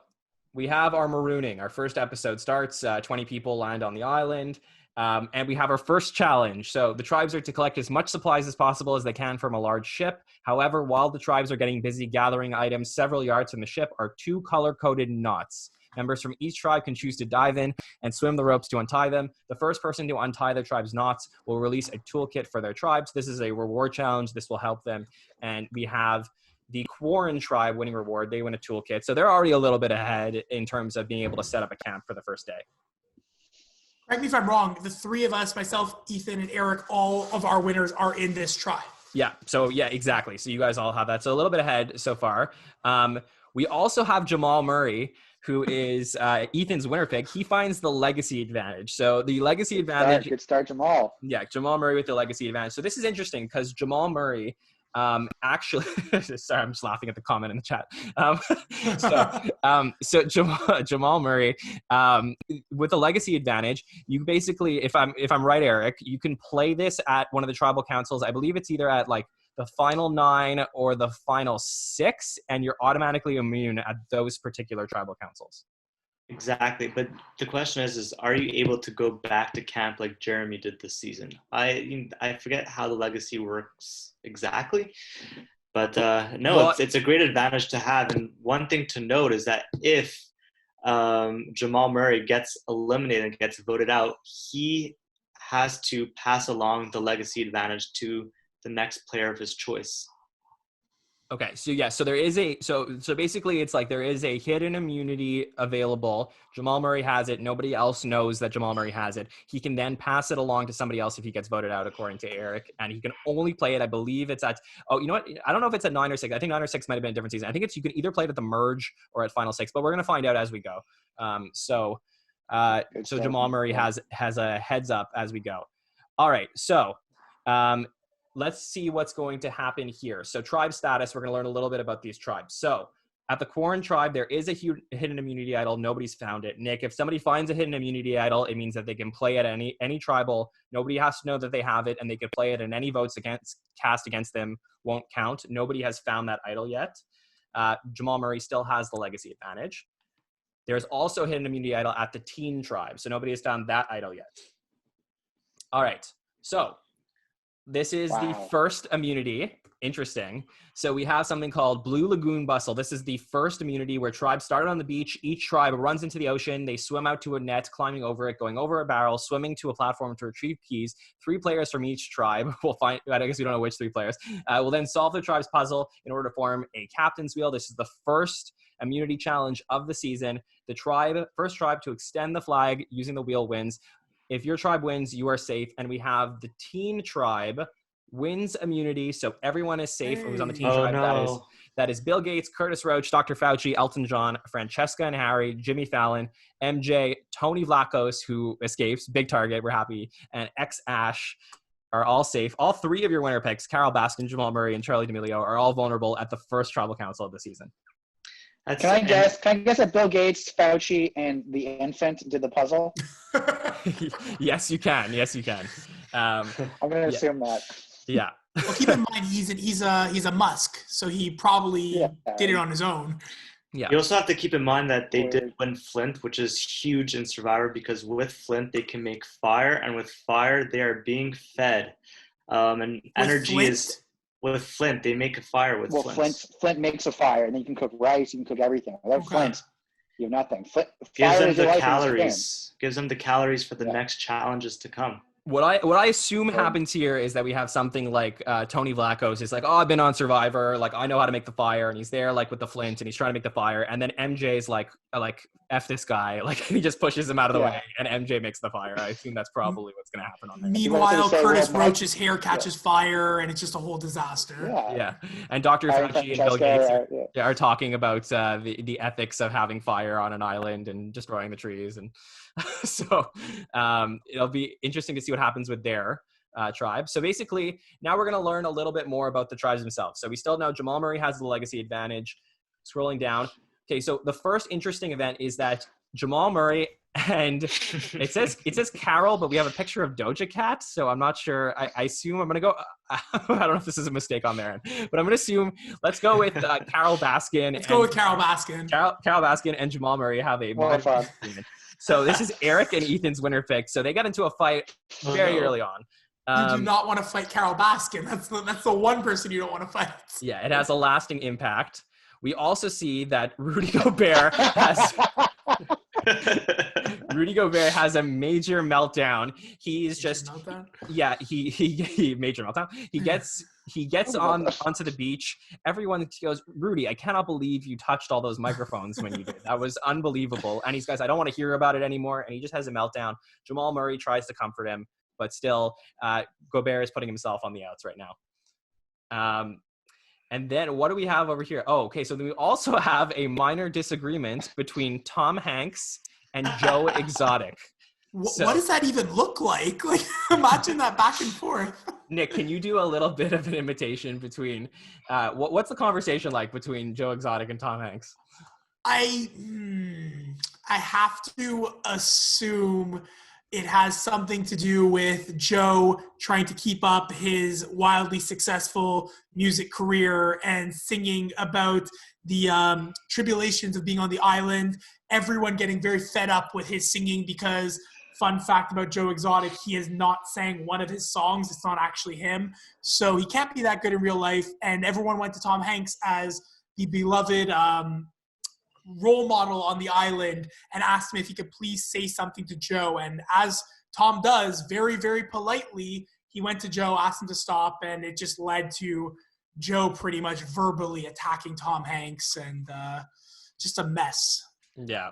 we have our marooning. Our first episode starts. 20 people land on the island. And we have our first challenge. So the tribes are to collect as much supplies as possible as they can from a large ship. However, while the tribes are getting busy gathering items several yards from the ship are 2 color-coded knots. Members from each tribe can choose to dive in and swim the ropes to untie them. The first person to untie their tribe's knots will release a toolkit for their tribes. This is a reward challenge. This will help them. And we have the Quarren tribe winning reward. They win a toolkit. So they're already a little bit ahead in terms of being able to set up a camp for the first day. Correct me if I'm wrong. The three of us, myself, Ethan, and Eric, all of our winners are in this tribe. Yeah. So yeah, exactly. So you guys all have that. So a little bit ahead so far. We also have Jamal Murray, who is Ethan's winner pick. He finds the legacy advantage. So the legacy advantage. Good start, Jamal. Yeah, Jamal Murray with the legacy advantage. So this is interesting because Jamal Murray actually, sorry, I'm just laughing at the comment in the chat. So Jamal Murray, with the legacy advantage, you basically, if I'm right, Eric, you can play this at one of the tribal councils. I believe it's either at like the final 9 or the final 6, and you're automatically immune at those particular tribal councils. Exactly, but the question is are you able to go back to camp like Jeremy did this season? I forget how the legacy works exactly, but it's a great advantage to have. And one thing to note is that if Jamal Murray gets eliminated and gets voted out, he has to pass along the legacy advantage to the next player of his choice. Okay, so yeah, so there is so basically it's like there is a hidden immunity available. Jamal Murray has it. Nobody else knows that Jamal Murray has it. He can then pass it along to somebody else if he gets voted out, according to Eric. And he can only play it, I believe it's at, you know what? I don't know if it's at 9 or 6. I think 9 or 6 might have been a different season. I think you can either play it at the merge or at final 6, but we're going to find out as we go. So Jamal Murray has a heads up as we go. All right, so let's see what's going to happen here. So tribe status, we're going to learn a little bit about these tribes. So at the Quarren tribe, there is a hidden immunity idol. Nobody's found it. Nick, if somebody finds a hidden immunity idol, it means that they can play it at any tribal. Nobody has to know that they have it, and they can play it, and any votes cast against them won't count. Nobody has found that idol yet. Jamal Murray still has the legacy advantage. There's also a hidden immunity idol at the teen tribe, so nobody has found that idol yet. All right, so this is the first immunity. Interesting. So we have something called Blue Lagoon Bustle. This is the first immunity where tribes started on the beach. Each tribe runs into the ocean. They swim out to a net, climbing over it, going over a barrel, swimming to a platform to retrieve keys. 3 players from each tribe will find, I guess we don't know which 3 players, will then solve the tribe's puzzle in order to form a captain's wheel. This is the first immunity challenge of the season. The first tribe to extend the flag using the wheel wins. If your tribe wins, you are safe. And we have the teen tribe wins immunity, so everyone is safe. Who's on the teen tribe? No. That is Bill Gates, Curtis Roach, Dr. Fauci, Elton John, Francesca and Harry, Jimmy Fallon, MJ, Tony Vlachos, who escapes, big target, we're happy, and Ash are all safe. All three of your winner picks, Carole Baskin, Jamal Murray, and Charli D'Amelio, are all vulnerable at the first tribal council of the season. Can I guess that Bill Gates, Fauci, and the infant did the puzzle? Yes, you can. I'm going to assume that. Yeah. Well, keep in mind he's a Musk, so he probably did it on his own. Yeah. You also have to keep in mind that they did win Flint, which is huge in Survivor, because with Flint they can make fire, and with fire they are being fed. And energy is with Flint. They make a fire with Flint. Flint makes a fire, and then you can cook rice, you can cook everything. Without Flint, you have nothing. Gives them the calories. Gives them the calories for the next challenges to come. What I assume happens here is that we have something like Tony Vlachos is like, oh, I've been on Survivor, like I know how to make the fire, and he's there like with the flint and he's trying to make the fire, and then MJ's like F this guy, like he just pushes him out of the way, and MJ makes the fire. I assume that's probably what's gonna happen on there. Meanwhile, Curtis Roach's hair catches fire, and it's just a whole disaster. Yeah. And Dr. Fauci and Bill Gates are talking about the ethics of having fire on an island and destroying the trees, and so it'll be interesting to see what happens with their tribe. So basically, now we're going to learn a little bit more about the tribes themselves. So we still know Jamal Murray has the legacy advantage. Scrolling down. Okay, so the first interesting event is that Jamal Murray and it says Carol, but we have a picture of Doja Cat. So I'm not sure. I assume I'm going to go. I don't know if this is a mistake on their end, but I'm going to assume. Let's go with Carole Baskin. Let's go with Carole Baskin. Carole Baskin and Jamal Murray have a agreement. So this is Eric and Ethan's winner pick. So they got into a fight very early on. You do not want to fight Carole Baskin. That's the one person you don't want to fight. Yeah, it has a lasting impact. We also see that Rudy Gobert has a major meltdown. He's just he major meltdown. He gets onto the beach. Everyone goes, Rudy, I cannot believe you touched all those microphones when you did. That was unbelievable. And he goes, I don't want to hear about it anymore. And he just has a meltdown. Jamal Murray tries to comfort him, but still, Gobert is putting himself on the outs right now. And then what do we have over here? Oh, okay. So then we also have a minor disagreement between Tom Hanks and Joe Exotic. What does that even look like? Like, imagine that back and forth. Nick, can you do a little bit of an imitation between what's the conversation like between Joe Exotic and Tom Hanks? I have to assume it has something to do with Joe trying to keep up his wildly successful music career and singing about the tribulations of being on the island. Everyone getting very fed up with his singing because, fun fact about Joe Exotic, he has not sang one of his songs. It's not actually him. So he can't be that good in real life. And everyone went to Tom Hanks as the beloved role model on the island and asked him if he could please say something to Joe. And as Tom does, very, very politely, he went to Joe, asked him to stop, and it just led to Joe pretty much verbally attacking Tom Hanks, and just a mess. Yeah.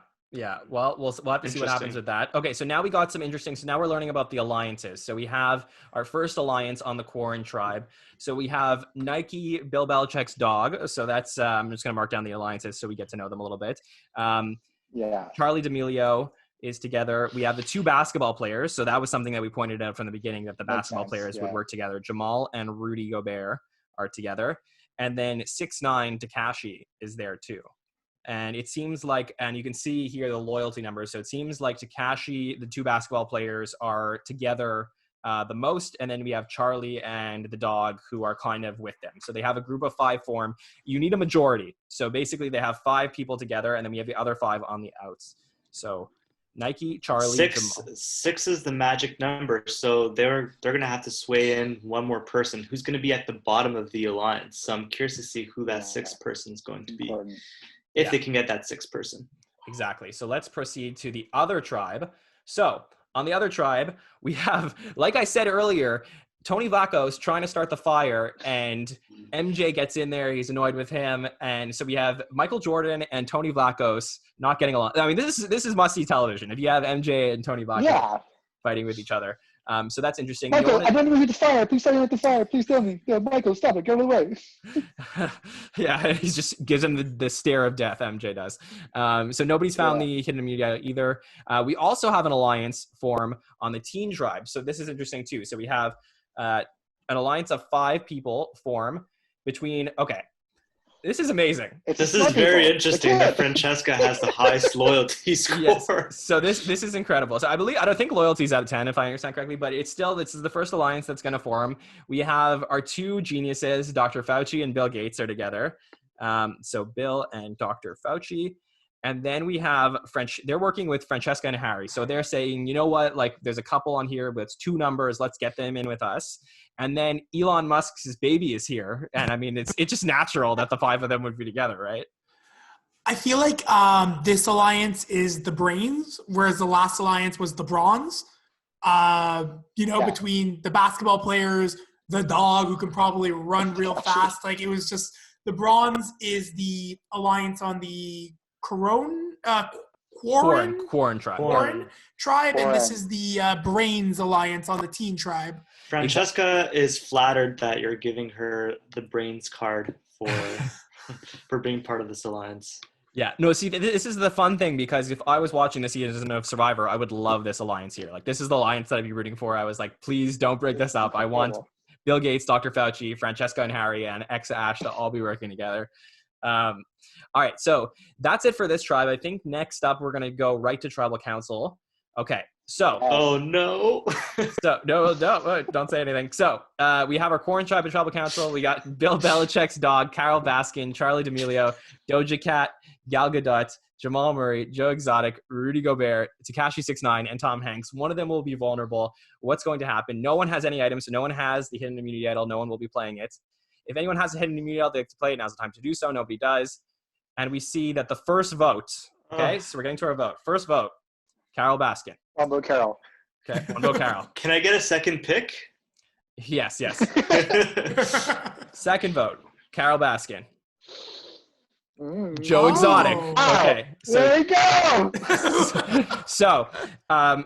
Well, we'll have to see what happens with that. Okay, so now we got some interesting. So now we're learning about the alliances. So we have our first alliance on the Quarren tribe. So we have Nike, Bill Belichick's dog. So that's I'm just going to mark down the alliances so we get to know them a little bit. Charli D'Amelio is together. We have the two basketball players. So that was something that we pointed out from the beginning, that the basketball players would work together. Jamal and Rudy Gobert are together. And then 6ix9ine Tekashi is there too. And it seems like, and you can see here the loyalty numbers. So it seems like Tekashi, the two basketball players, are together the most. And then we have Charli and the dog who are kind of with them. So they have a group of 5 form. You need a majority. So basically they have 5 people together, and then we have the other 5 on the outs. So Nike, Charli, Jamal. 6 is the magic number. So they're going to have to sway in one more person who's going to be at the bottom of the alliance. So I'm curious to see who that 6th person is going to be. If they can get that 6th person. Exactly. So let's proceed to the other tribe. So on the other tribe, we have, like I said earlier, Tony Vlachos trying to start the fire, and MJ gets in there. He's annoyed with him. And so we have Michael Jordan and Tony Vlachos not getting along. I mean, this is must-see television. If you have MJ and Tony Vlachos fighting with each other. So that's interesting. Michael, I'm running with the fire. Please tell me with the fire. Please tell me. Yeah, Michael, stop it. Get away. Yeah, he just gives him the stare of death, MJ does. So nobody's found the hidden immunity either. We also have an alliance form on the Teen Tribe. So this is interesting too. So we have an alliance of 5 people form between, this is amazing. This is very interesting that Francesca has the highest loyalty score. Yes. So this is incredible. So I don't think loyalty is out of 10 if I understand correctly, but this is the first alliance that's going to form. We have our 2 geniuses, Dr. Fauci and Bill Gates are together. So Bill and Dr. Fauci. And then we have they're working with Francesca and Harry. So they're saying, you know what, like there's a couple on here with 2 numbers. Let's get them in with us. And then Elon Musk's baby is here. And I mean, it's just natural that the 5 of them would be together, right? I feel like this alliance is the brains, whereas the last alliance was the bronze. Between the basketball players, the dog who can probably run real fast. Like it was just, the bronze is the alliance on the Quarren tribe, and this is the brains alliance on the Teen Tribe. Francesca is flattered that you're giving her the brains card for being part of this alliance. Yeah, no, see, this is the fun thing, because if I was watching the season of Survivor, I would love this alliance here. Like, this is the alliance that I'd be rooting for. I was like, please don't break this up. I want Bill Gates, Dr. Fauci, Francesca and Harry, and Ash to all be working together. All right, so that's it for this tribe. I think next up we're gonna go right to tribal council. Okay, so oh no, so no, don't say anything. So we have our Corn tribe and tribal council. We got Bill Belichick's dog, Carole Baskin, Charlie D'Amelio, Doja Cat, Gal Gadot, Jamal Murray, Joe Exotic, Rudy Gobert, Tekashi 6ix9ine, and Tom Hanks. One of them will be vulnerable. What's going to happen? No one has any items, so no one has the hidden immunity idol. No one will be playing it. If anyone has a hidden immunity idol, they have to play it. Now's the time to do so. Nobody does. And we see that the first vote, so we're getting to our vote. First vote, Carole Baskin. One vote, Carole. Okay, one vote, Carole. Can I get a second pick? Yes. Second vote, Carole Baskin. Joe Exotic. Okay. So, there we go. so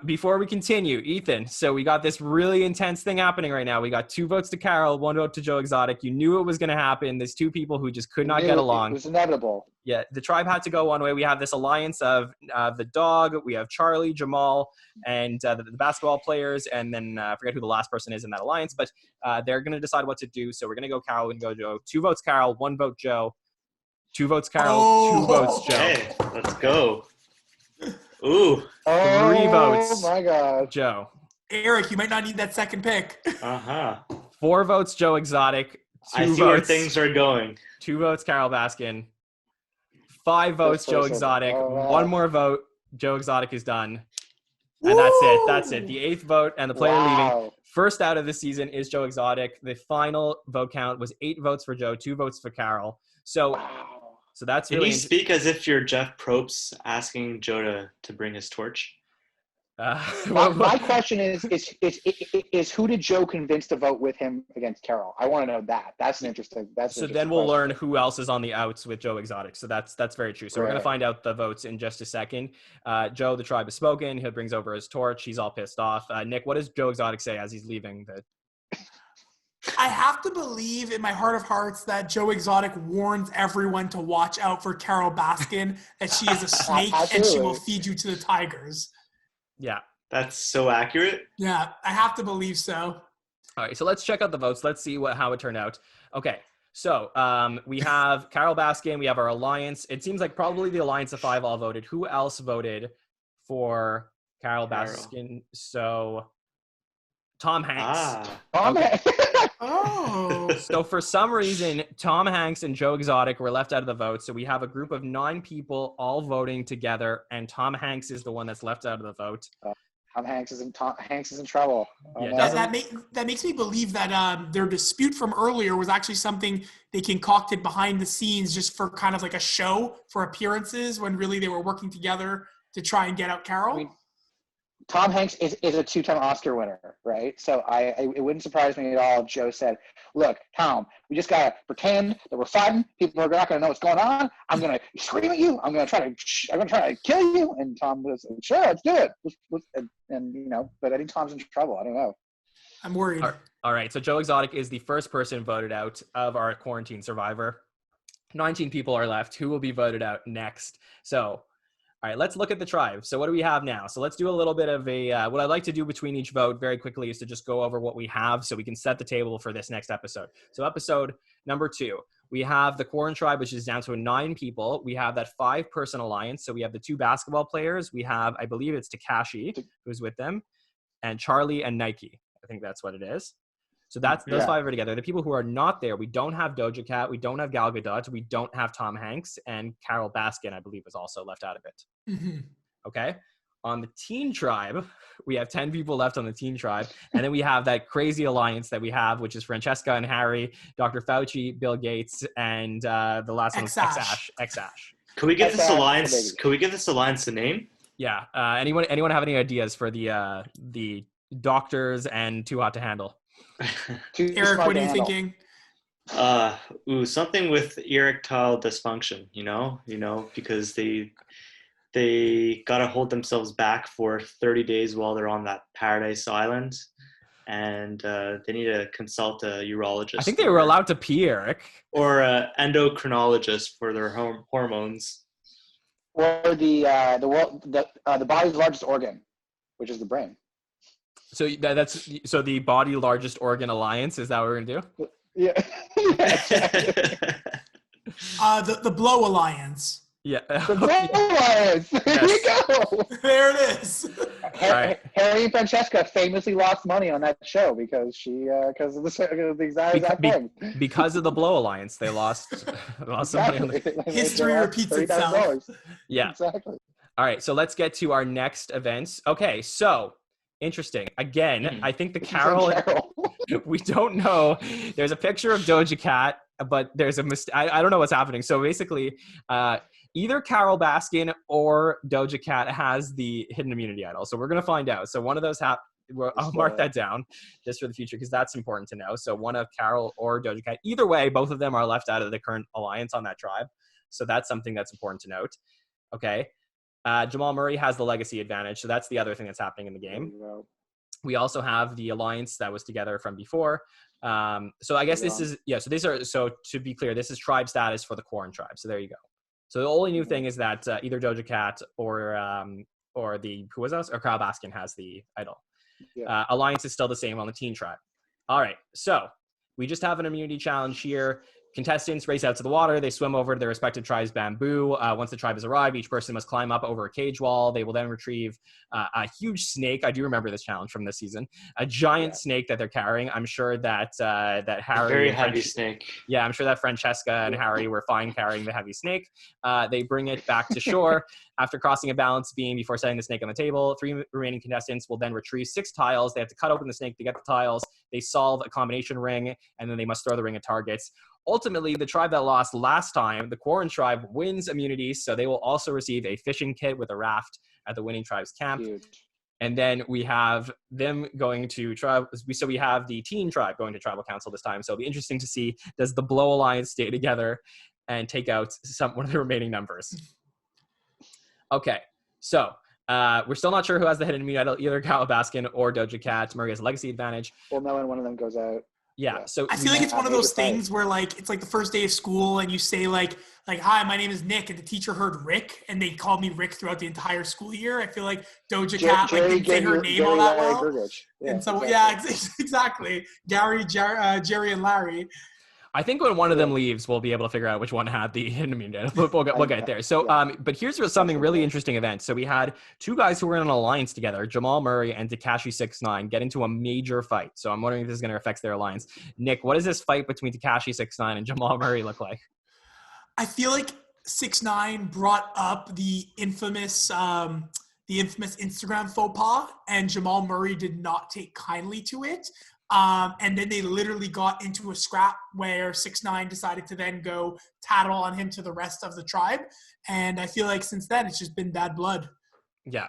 before we continue, Ethan, so we got this really intense thing happening right now. We got 2 votes to Carole, 1 vote to Joe Exotic. You knew it was going to happen. There's 2 people who just could not get along. It was inevitable. Yeah, the tribe had to go one way. We have this alliance of the dog. We have Charlie, Jamal, and the basketball players. And then I forget who the last person is in that alliance. But they're going to decide what to do. So we're going to go Carole and go Joe. 2 votes Carole, 1 vote Joe. 2 votes Carole, 2 votes Joe. Okay, let's go. Ooh. 3 votes. Oh my God. Joe. Eric, you might not need that second pick. 4 votes Joe Exotic. 2 I see votes, where things are going. 2 votes Carole Baskin. 5 votes Joe Exotic. 1 more vote. Joe Exotic is done. And that's it. The 8th vote and the player leaving. First out of the season is Joe Exotic. The final vote count was 8 votes for Joe, 2 votes for Carole. So that's Can really you speak as if you're Jeff Probst asking Joe to bring his torch? My question is who did Joe convince to vote with him against Carole? I want to know that. That's an interesting. So then we'll learn who else is on the outs with Joe Exotic. So that's very true. So we're gonna find out the votes in just a second. Joe, the tribe has spoken. He brings over his torch. He's all pissed off. Nick, what does Joe Exotic say as he's leaving? I have to believe in my heart of hearts that Joe Exotic warns everyone to watch out for Carole Baskin, that she is a snake and she will feed you to the tigers. Yeah. That's so accurate. Yeah, I have to believe so. All right, so let's check out the votes. Let's see how it turned out. Okay, so we have Carole Baskin. We have our alliance. It seems like probably the alliance of 5 all voted. Who else voted for Carole Baskin? So Tom Hanks. Tom Hanks. Oh. So for some reason, Tom Hanks and Joe Exotic were left out of the vote. So we have a group of 9 people all voting together, and Tom Hanks is the one that's left out of the vote. Tom Hanks is in trouble. That makes me believe that their dispute from earlier was actually something they concocted behind the scenes just for kind of like a show for appearances, when really they were working together to try and get out Carole. Tom Hanks is a 2-time Oscar winner, right? So it wouldn't surprise me at all if Joe said, "Look, Tom, we just gotta pretend that we're fighting. People are not gonna know what's going on. I'm gonna scream at you. I'm gonna try to kill you." And Tom was, "Sure, let's do it." And but I think Tom's in trouble. I don't know. I'm worried. All right. So Joe Exotic is the first person voted out of our quarantine survivor. 19 people are left. Who will be voted out next? So, all right, let's look at the tribe. So what do we have now? So let's do a little bit of what I'd like to do between each vote very quickly is to just go over what we have so we can set the table for this next episode. So episode number 2, we have the Quarren tribe, which is down to 9 people. We have that 5-person alliance. So we have the 2 basketball players. We have, I believe it's Tekashi, who's with them, and Charlie and Nike. I think that's what it is. So that's those 5 are together. The people who are not there, we don't have Doja Cat, we don't have Gal Gadot, we don't have Tom Hanks, and Carole Baskin, I believe, was also left out of it. Mm-hmm. Okay. On the teen tribe, we have 10 people left on the teen tribe. And then we have that crazy alliance that we have, which is Francesca and Harry, Dr. Fauci, Bill Gates, and the last one is X-Ash. Could we give this alliance? Could we give this alliance a name? Yeah. Anyone have any ideas for the doctors and Too Hot to Handle? Eric, what are you thinking? Something with erectile dysfunction. Because they got to hold themselves back for 30 days while they're on that paradise island, and they need to consult a urologist. I think they were allowed to pee, Eric. Or an endocrinologist for their hormones. Or the body's largest organ, which is the brain. So so the body largest organ alliance, is that what we're gonna do? Yeah. The Blow Alliance. Yeah. The Blow Alliance. There you go. There it is. Right. Harry and Francesca famously lost money on that show because of the exact thing. Because of the Blow Alliance, they lost some money on History repeats itself. Yeah. Exactly. All right, so let's get to our next events. Okay, so interesting. Again, I think the Carole, we don't know. There's a picture of Doja Cat, but there's a mistake. I don't know what's happening. So basically, either Carole Baskin or Doja Cat has the hidden immunity idol. So we're going to find out. So one of those I'll mark that down just for the future because that's important to know. So one of Carole or Doja Cat. Either way, both of them are left out of the current alliance on that tribe. So that's something that's important to note. Okay. Jamal Murray has the legacy advantage, so that's the other thing that's happening in the game. We also have the alliance that was together from before. So I guess so to be clear, this is tribe status for the Quarren tribe. So there you go. So the only new thing is that either Doja Cat or Carole Baskin has the idol. Yeah. Alliance is still the same on the teen tribe. All right, so we just have an immunity challenge here. Contestants race out to the water. They swim over to their respective tribe's bamboo. Once the tribe has arrived, each person must climb up over a cage wall. They will then retrieve a huge snake. I do remember this challenge from this season. A giant snake that they're carrying. I'm sure that Harry... Very heavy snake. Yeah, I'm sure that Francesca and Harry were fine carrying the heavy snake. They bring it back to shore. After crossing a balance beam before setting the snake on the table, 3 remaining contestants will then retrieve 6 tiles. They have to cut open the snake to get the tiles. They solve a combination ring, and then they must throw the ring at targets. Ultimately, the tribe that lost last time, the Quarren tribe, wins immunity, so they will also receive a fishing kit with a raft at the winning tribe's camp. Huge. And then we have them going to tribe. So we have the teen tribe going to tribal council this time. So it'll be interesting to see, does the Blow Alliance stay together and take out one of the remaining numbers? Okay, so we're still not sure who has the hidden immunity idol, either Carole Baskin or Doja Cat. Murray has a legacy advantage. Well, no, and one of them goes out. Yeah, so I feel like it's one of those things where it's like the first day of school and you say like, hi, my name is Nick, and the teacher heard Rick and they called me Rick throughout the entire school year. I feel like Doja Cat didn't say her name all that well. Yeah, and so exactly. Gary, Jerry, and Larry. I think when one of them leaves, we'll be able to figure out which one had the hidden immunity. We'll get there. So, but here's something really interesting event. So we had 2 guys who were in an alliance together, Jamal Murray and Tekashi 6ix9ine, get into a major fight. So I'm wondering if this is going to affect their alliance. Nick, what does this fight between Tekashi 6ix9ine and Jamal Murray look like? I feel like 6ix9ine brought up the infamous Instagram faux pas, and Jamal Murray did not take kindly to it. And then they literally got into a scrap where 6ix9ine decided to then go tattle on him to the rest of the tribe. And I feel like since then, it's just been bad blood. Yeah.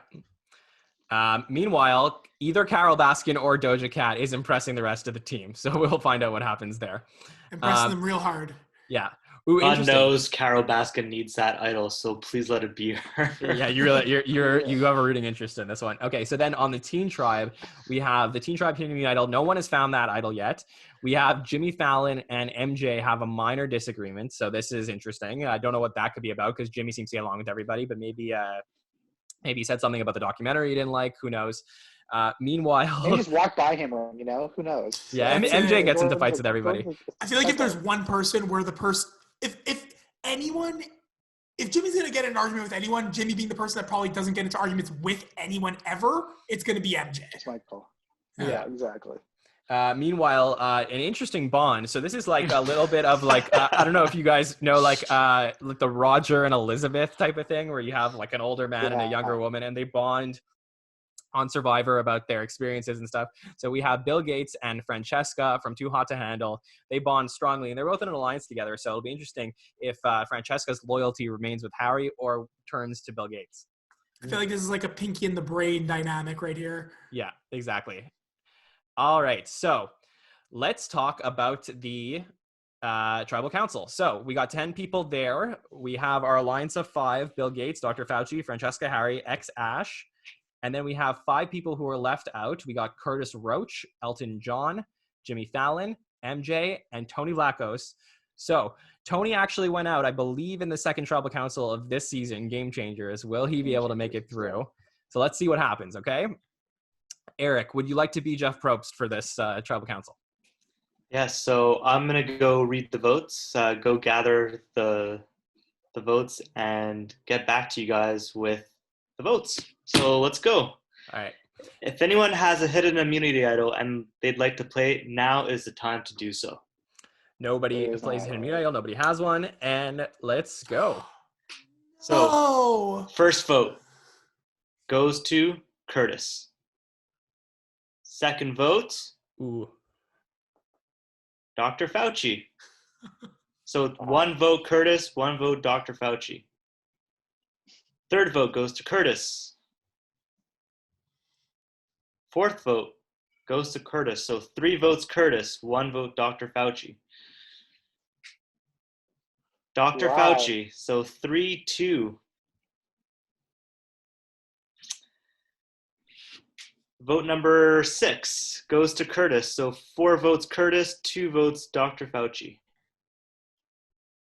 Meanwhile, either Carole Baskin or Doja Cat is impressing the rest of the team. So we'll find out what happens there. Impressing them real hard. Yeah. Ooh, God knows Carole Baskin needs that idol, so please let it be her. Yeah, you have a rooting interest in this one. Okay, so then on the Teen Tribe, we have the Teen Tribe hitting the idol. No one has found that idol yet. We have Jimmy Fallon and MJ have a minor disagreement, so this is interesting. I don't know what that could be about because Jimmy seems to get along with everybody, but maybe he said something about the documentary he didn't like. Who knows? Meanwhile, maybe just walk by him, who knows? Yeah, MJ gets into fights with everybody. I feel like if there's one person where the person, if Jimmy's going to get in an argument with anyone, Jimmy being the person that probably doesn't get into arguments with anyone ever, it's going to be MJ. That's my call. Yeah, exactly. Meanwhile, an interesting bond. So this is like a little bit of like, I don't know if you guys know, like the Roger and Elizabeth type of thing, where you have like an older man and a younger woman, and they bond on Survivor about their experiences and stuff. So we have Bill Gates and Francesca from Too Hot to Handle. They bond strongly, and they're both in an alliance together. So it'll be interesting if Francesca's loyalty remains with Harry or turns to Bill Gates. I feel like this is like a Pinky in the Brain dynamic right here. Yeah, exactly. All right, so let's talk about the Tribal Council. So we got 10 people there. We have our alliance of 5, Bill Gates, Dr. Fauci, Francesca, Harry, Ash. And then we have 5 people who are left out. We got Curtis Roach, Elton John, Jimmy Fallon, MJ, and Tony Lakos. So Tony actually went out, I believe, in the second Tribal Council of this season, Game Changers. Will he be able to make it through? So let's see what happens, okay? Eric, would you like to be Jeff Probst for this Tribal Council? Yes, so I'm going to go read the votes, go gather the votes, and get back to you guys with the votes. So let's go. All right. If anyone has a hidden immunity idol and they'd like to play, now is the time to do so. Nobody plays hidden immunity idol. Nobody has one. And let's go. So first vote goes to Curtis. Second vote, Dr. Fauci. So 1 vote Curtis, 1 vote Dr. Fauci. Third vote goes to Curtis. Fourth vote goes to Curtis. So 3 votes Curtis, 1 vote Dr. Fauci. Dr. Fauci. So 3-2. Vote number 6 goes to Curtis. So 4 votes Curtis, 2 votes Dr. Fauci.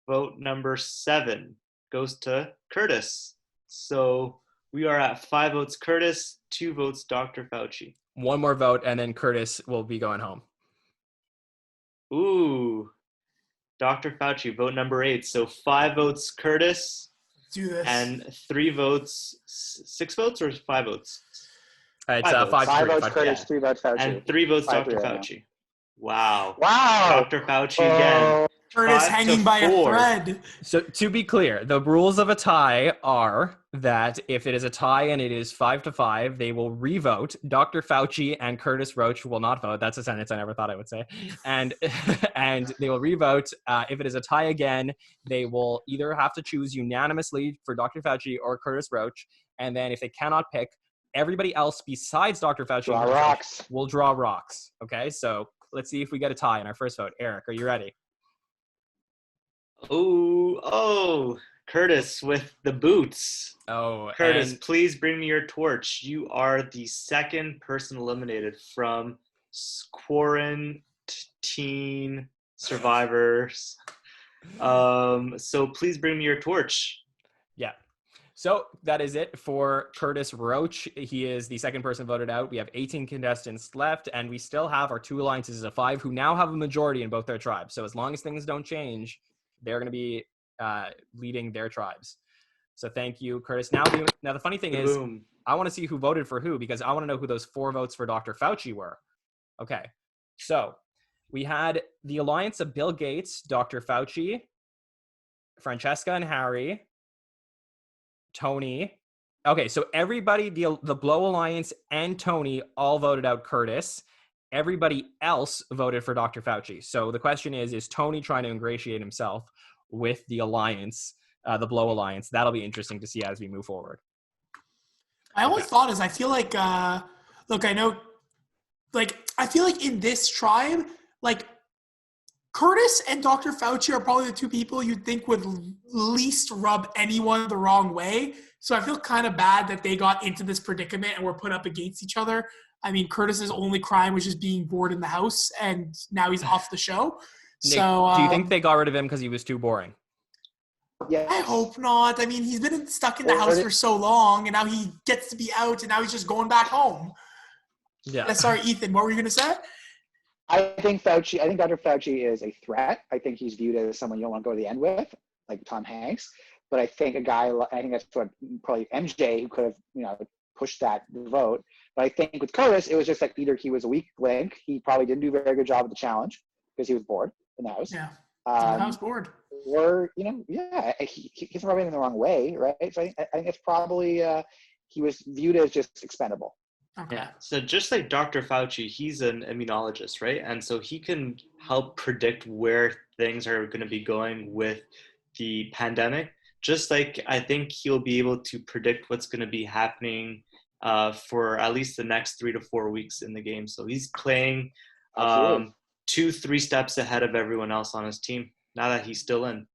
Vote number 7 goes to Curtis. So we are at 5 votes Curtis, 2 votes Dr. Fauci. 1 more vote, and then Curtis will be going home. Ooh, Dr. Fauci, vote number 8. So 5 votes Curtis. Do this. And 3 votes, 6 votes or 5 votes? It's 5 votes Curtis, 3 votes Fauci. And 3 votes Dr. Yeah. Fauci. Wow. Dr. Fauci again. Curtis hanging by a thread. So to be clear, the rules of a tie are that if it is a tie and it is 5-5, they will re-vote. Dr. Fauci and Curtis Roach will not vote. That's a sentence I never thought I would say. And they will re-vote. If it is a tie again, they will either have to choose unanimously for Dr. Fauci or Curtis Roach. And then if they cannot pick, everybody else besides Dr. Fauci will draw rocks. Okay, so let's see if we get a tie in our first vote. Eric, are you ready? Oh, Curtis with the boots. Oh, Curtis, please bring me your torch. You are the second person eliminated from quarantine survivors. So please bring me your torch. Yeah. So that is it for Curtis Roach. He is the second person voted out. We have 18 contestants left, and we still have our 2 alliances of 5 who now have a majority in both their tribes. So as long as things don't change, they're going to be leading their tribes. So thank you, Curtis. Now the funny thing is, I want to see who voted for who, because I want to know who those 4 votes for Dr. Fauci were. Okay. So we had the alliance of Bill Gates, Dr. Fauci, Francesca and Harry, Tony. Okay, so everybody, the Blow Alliance and Tony all voted out Curtis. Everybody else voted for Dr. Fauci. So the question is Tony trying to ingratiate himself with the alliance, the Blow Alliance? That'll be interesting to see as we move forward. My only thought is I feel like, look, I know, like, I feel like in this tribe, like, Curtis and Dr. Fauci are probably the two people you'd think would least rub anyone the wrong way. So I feel kind of bad that they got into this predicament and were put up against each other. I mean, Curtis's only crime was just being bored in the house, and now he's off the show. Nick, So do you think they got rid of him because he was too boring? Yeah. I hope not. I mean, he's been stuck in the house for so long, and now he gets to be out, and now he's just going back home. Yeah. Sorry, Ethan, what were you going to say? I think Dr. Fauci is a threat. I think he's viewed as someone you don't want to go to the end with, like Tom Hanks. But I think I think that's what probably MJ who could have, pushed that vote. But I think with Curtis, it was just like either he was a weak link, he probably didn't do a very good job of the challenge because he was bored in the house. Yeah, the house bored. Or, he's rubbing in the wrong way, right? So I think it's probably he was viewed as just expendable. Okay. Yeah. So just like Dr. Fauci, he's an immunologist, right? And so he can help predict where things are going to be going with the pandemic. Just like I think he'll be able to predict what's going to be happening for at least the next 3 to 4 weeks in the game. So he's playing 2-3 steps ahead of everyone else on his team now that he's still in.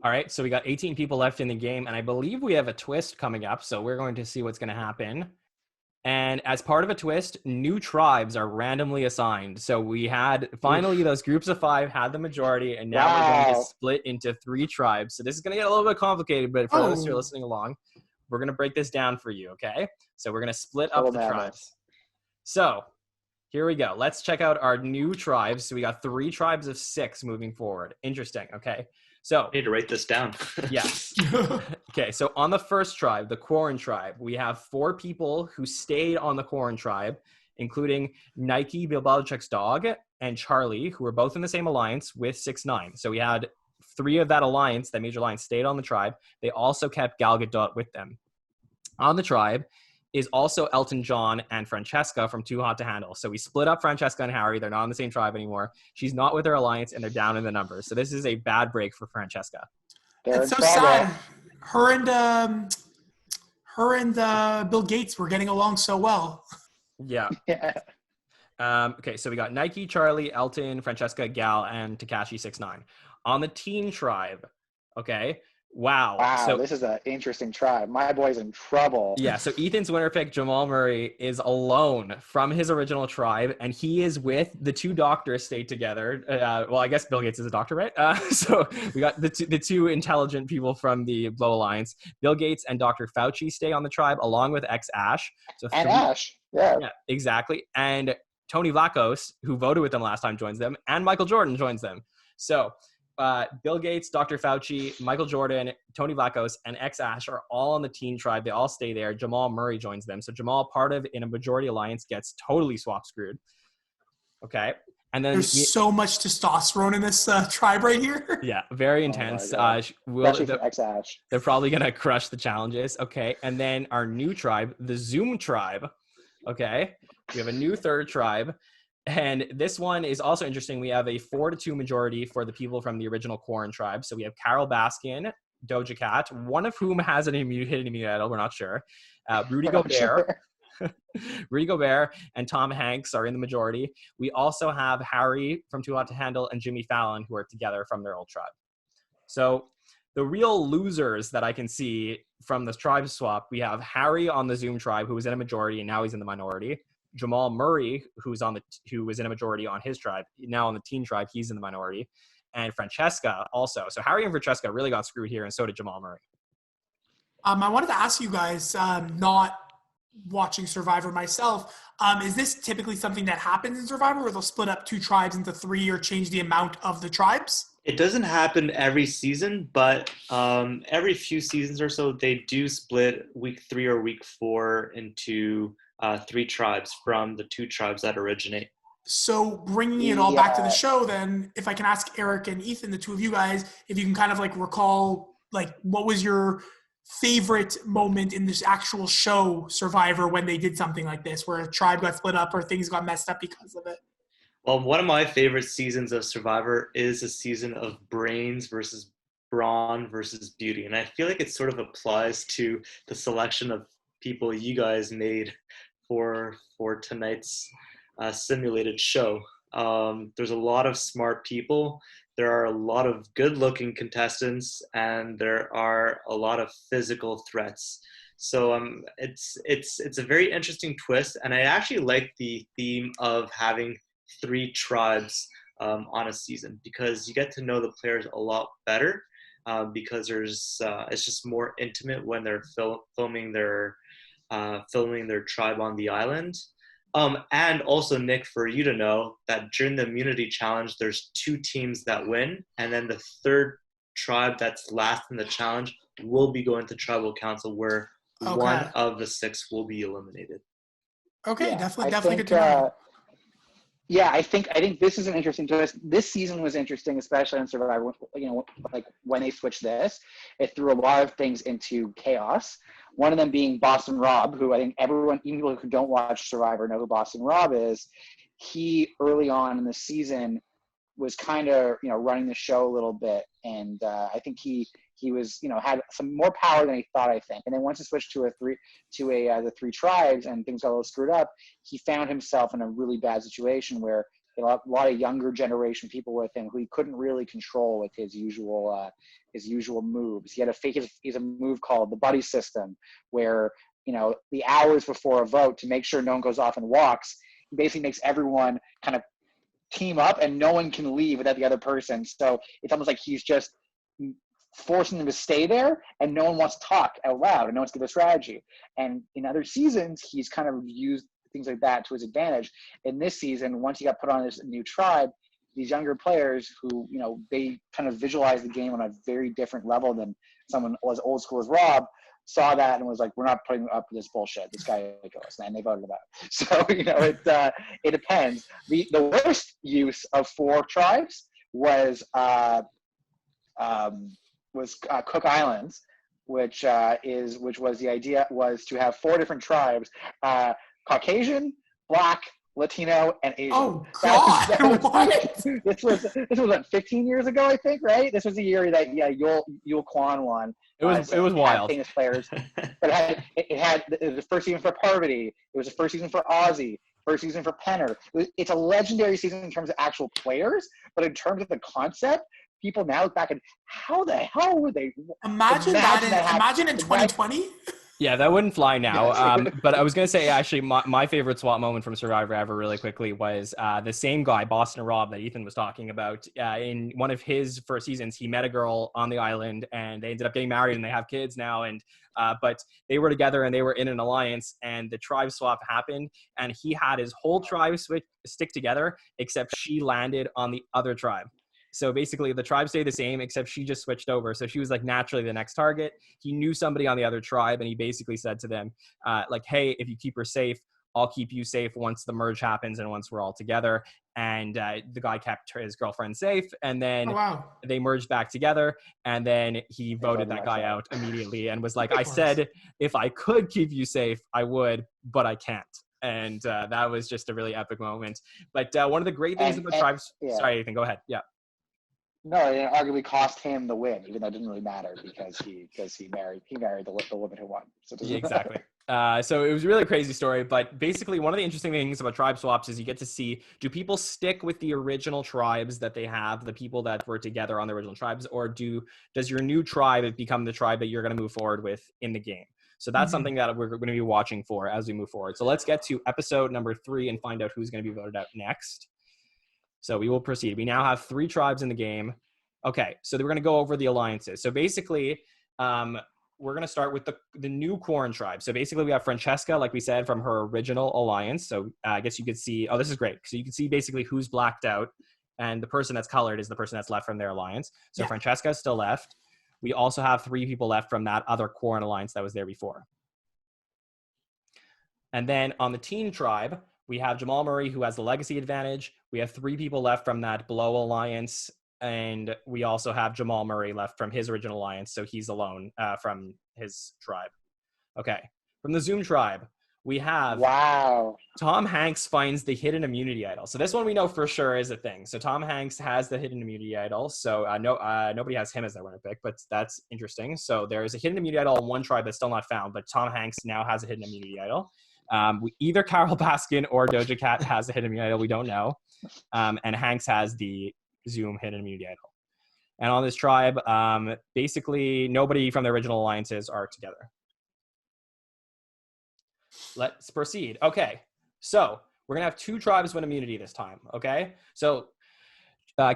All right, so we got 18 people left in the game, and I believe we have a twist coming up, so we're going to see what's going to happen. And as part of a twist, new tribes are randomly assigned. So we had finally those groups of 5 had the majority, and now we're going to split into 3 tribes. So this is going to get a little bit complicated, but for those who are listening along, we're going to break this down for you, okay? So we're going to split up the tribes. So here we go. Let's check out our new tribes. So we got 3 tribes of 6 moving forward. Interesting, okay? So I need to write this down. Yes. Okay, so on the first tribe, the Quarren tribe, we have 4 people who stayed on the Quarren tribe, including Nike, Bill Belichick's dog, and Charlie, who were both in the same alliance with 6ix9ine. So we had 3 of that alliance, that major alliance, stayed on the tribe. They also kept Gal Gadot with them. On the tribe is also Elton John and Francesca from Too Hot to Handle. So we split up Francesca and Harry. They're not on the same tribe anymore. She's not with her alliance, and they're down in the numbers. So this is a bad break for Francesca. It's so sad. Her and Bill Gates were getting along so well. Yeah. Okay, so we got Nike, Charlie, Elton, Francesca, Gal, and Tekashi 6ix9ine. On the teen tribe, okay, wow. So this is an interesting tribe. My boy's in trouble. Yeah, so Ethan's winner pick, Jamal Murray, is alone from his original tribe, and he is with the 2 doctors stayed together. Well, I guess Bill Gates is a doctor, right? So we got the two intelligent people from the Blow Alliance. Bill Gates and Dr. Fauci stay on the tribe, along with Ash. So Ash, yeah, exactly. And Tony Vlachos, who voted with them last time, joins them, and Michael Jordan joins them. So Bill Gates, Dr. Fauci, Michael Jordan, Tony Vlachos, and Ash are all on the teen tribe. They all stay there. Jamal Murray joins them. So Jamal, part of in a majority alliance, gets totally swap screwed. Okay. And then there's so much testosterone in this tribe right here. Yeah, very intense. Ash. They're probably going to crush the challenges. Okay. And then our new tribe, the Zoom tribe. Okay. We have a new 3rd tribe. And this one is also interesting. We have a 4-2 majority for the people from the original Quarren tribe. So we have Carole Baskin, Doja Cat, one of whom has an hidden immunity idol. We're not sure. Rudy Gobert. Rudy Gobert and Tom Hanks are in the majority. We also have Harry from Too Hot to Handle and Jimmy Fallon, who are together from their old tribe. So the real losers that I can see from this tribe swap, we have Harry on the Zoom tribe, who was in a majority and now he's in the minority. Jamal Murray, who was in a majority on his tribe, now on the teen tribe, he's in the minority, and Francesca also. So Harry and Francesca really got screwed here, and so did Jamal Murray. I wanted to ask you guys, not watching Survivor myself, is this typically something that happens in Survivor, where they'll split up 2 tribes into 3 or change the amount of the tribes? It doesn't happen every season, but every few seasons or so, they do split week 3 or week 4 into 3 tribes from the 2 tribes that originate. So bringing it all back to the show, then, if I can ask Eric and Ethan, the 2 of you guys, if you can kind of like recall, like, what was your favorite moment in this actual show, Survivor, when they did something like this, where a tribe got split up or things got messed up because of it? Well, one of my favorite seasons of Survivor is a season of brains versus brawn versus beauty. And I feel like it sort of applies to the selection of people you guys made for tonight's simulated show. There's a lot of smart people. There are a lot of good-looking contestants, and there are a lot of physical threats. So it's a very interesting twist, and I actually like the theme of having 3 tribes on a season, because you get to know the players a lot better, because it's just more intimate when they're filming their tribe on the island. And also, Nick, for you to know that during the immunity challenge, there's 2 teams that win, and then the 3rd tribe that's last in the challenge will be going to tribal council, where one of the 6 will be eliminated. Okay, yeah, definitely good to know. Yeah, I think this is an interesting twist. This season was interesting, especially on Survivor. You know, like when they switched this, it threw a lot of things into chaos. One of them being Boston Rob, who I think everyone, even people who don't watch Survivor, know who Boston Rob is. He early on in the season was kind of, you know, running the show a little bit, and I think he was, you know, had some more power than he thought, I think. And then once he switched to the 3 tribes and things got a little screwed up, he found himself in a really bad situation where a lot of younger generation people with him who he couldn't really control with his usual moves. He had a move called the buddy system, where, you know, the hours before a vote, to make sure no one goes off and walks, he basically makes everyone kind of team up and no one can leave without the other person. So it's almost like he's just forcing them to stay there, and no one wants to talk out loud, and no one's give a strategy. And in other seasons, he's kind of used things like that to his advantage. In this season, once he got put on this new tribe, these younger players who, you know, they kind of visualize the game on a very different level than someone as old school as Rob, saw that and was like, we're not putting up with this bullshit. This guy goes, and they voted him out. So, you know, it depends. The worst use of 4 tribes was Cook Islands, which was the idea was to have 4 different tribes: Caucasian, Black, Latino, and Asian. Oh God! What? This was what, 15 years ago, I think, right? This was the year that Yul Kwan won. It was wild. Famous players, but it had the first season for Parvati. It was the first season for Ozzy. First season for Penner. It's a legendary season in terms of actual players, but in terms of the concept, people now look back and how the hell would they imagine in 2020? Yeah, that wouldn't fly now. But I was going to say, actually, my favorite swap moment from Survivor ever, really quickly, was the same guy, Boston Rob, that Ethan was talking about. In one of his first seasons, he met a girl on the island, and they ended up getting married, and they have kids now. And but they were together, and they were in an alliance, and the tribe swap happened, and he had his whole tribe stick together, except she landed on the other tribe. So basically the tribe stayed the same, except she just switched over. So she was like naturally the next target. He knew somebody on the other tribe, and he basically said to them, like, hey, if you keep her safe, I'll keep you safe once the merge happens and once we're all together. And the guy kept his girlfriend safe, and then they merged back together, and then he voted that guy out immediately and was like, I said, if I could keep you safe, I would, but I can't. And that was just a really epic moment. But one of the great things about tribes, sorry, Ethan, go ahead. Yeah. No, it arguably cost him the win, even though it didn't really matter because he married the woman who won. So yeah, exactly. So it was a really crazy story, but basically one of the interesting things about tribe swaps is you get to see, do people stick with the original tribes that they have, the people that were together on the original tribes, or does your new tribe become the tribe that you're going to move forward with in the game? So that's something that we're going to be watching for as we move forward. So let's get to episode number 3 and find out who's going to be voted out next. So we will proceed. We now have 3 tribes in the game. Okay, so we're going to go over the alliances. So basically, we're going to start with the new Corn tribe. So basically, we have Francesca, like we said, from her original alliance. So I guess you could see, this is great. So you can see basically who's blacked out, and the person that's colored is the person that's left from their alliance. So Francesca is still left. We also have 3 people left from that other Corn alliance that was there before. And then on the Teen tribe, we have Jamal Murray, who has the legacy advantage. We have 3 people left from that Blow alliance. And we also have Jamal Murray left from his original alliance. So he's alone from his tribe. Okay. From the Zoom tribe, we have Wow. Tom Hanks finds the hidden immunity idol. So this one we know for sure is a thing. So Tom Hanks has the hidden immunity idol. So nobody has him as their winner pick, but that's interesting. So there is a hidden immunity idol in one tribe that's still not found, but Tom Hanks now has a hidden immunity idol. Either Carole Baskin or Doja Cat has a hidden immunity idol. We don't know. And Hanks has the Zoom hidden immunity idol. And on this tribe, basically nobody from the original alliances are together. Let's proceed. Okay, so we're going to have 2 tribes win immunity this time, okay? So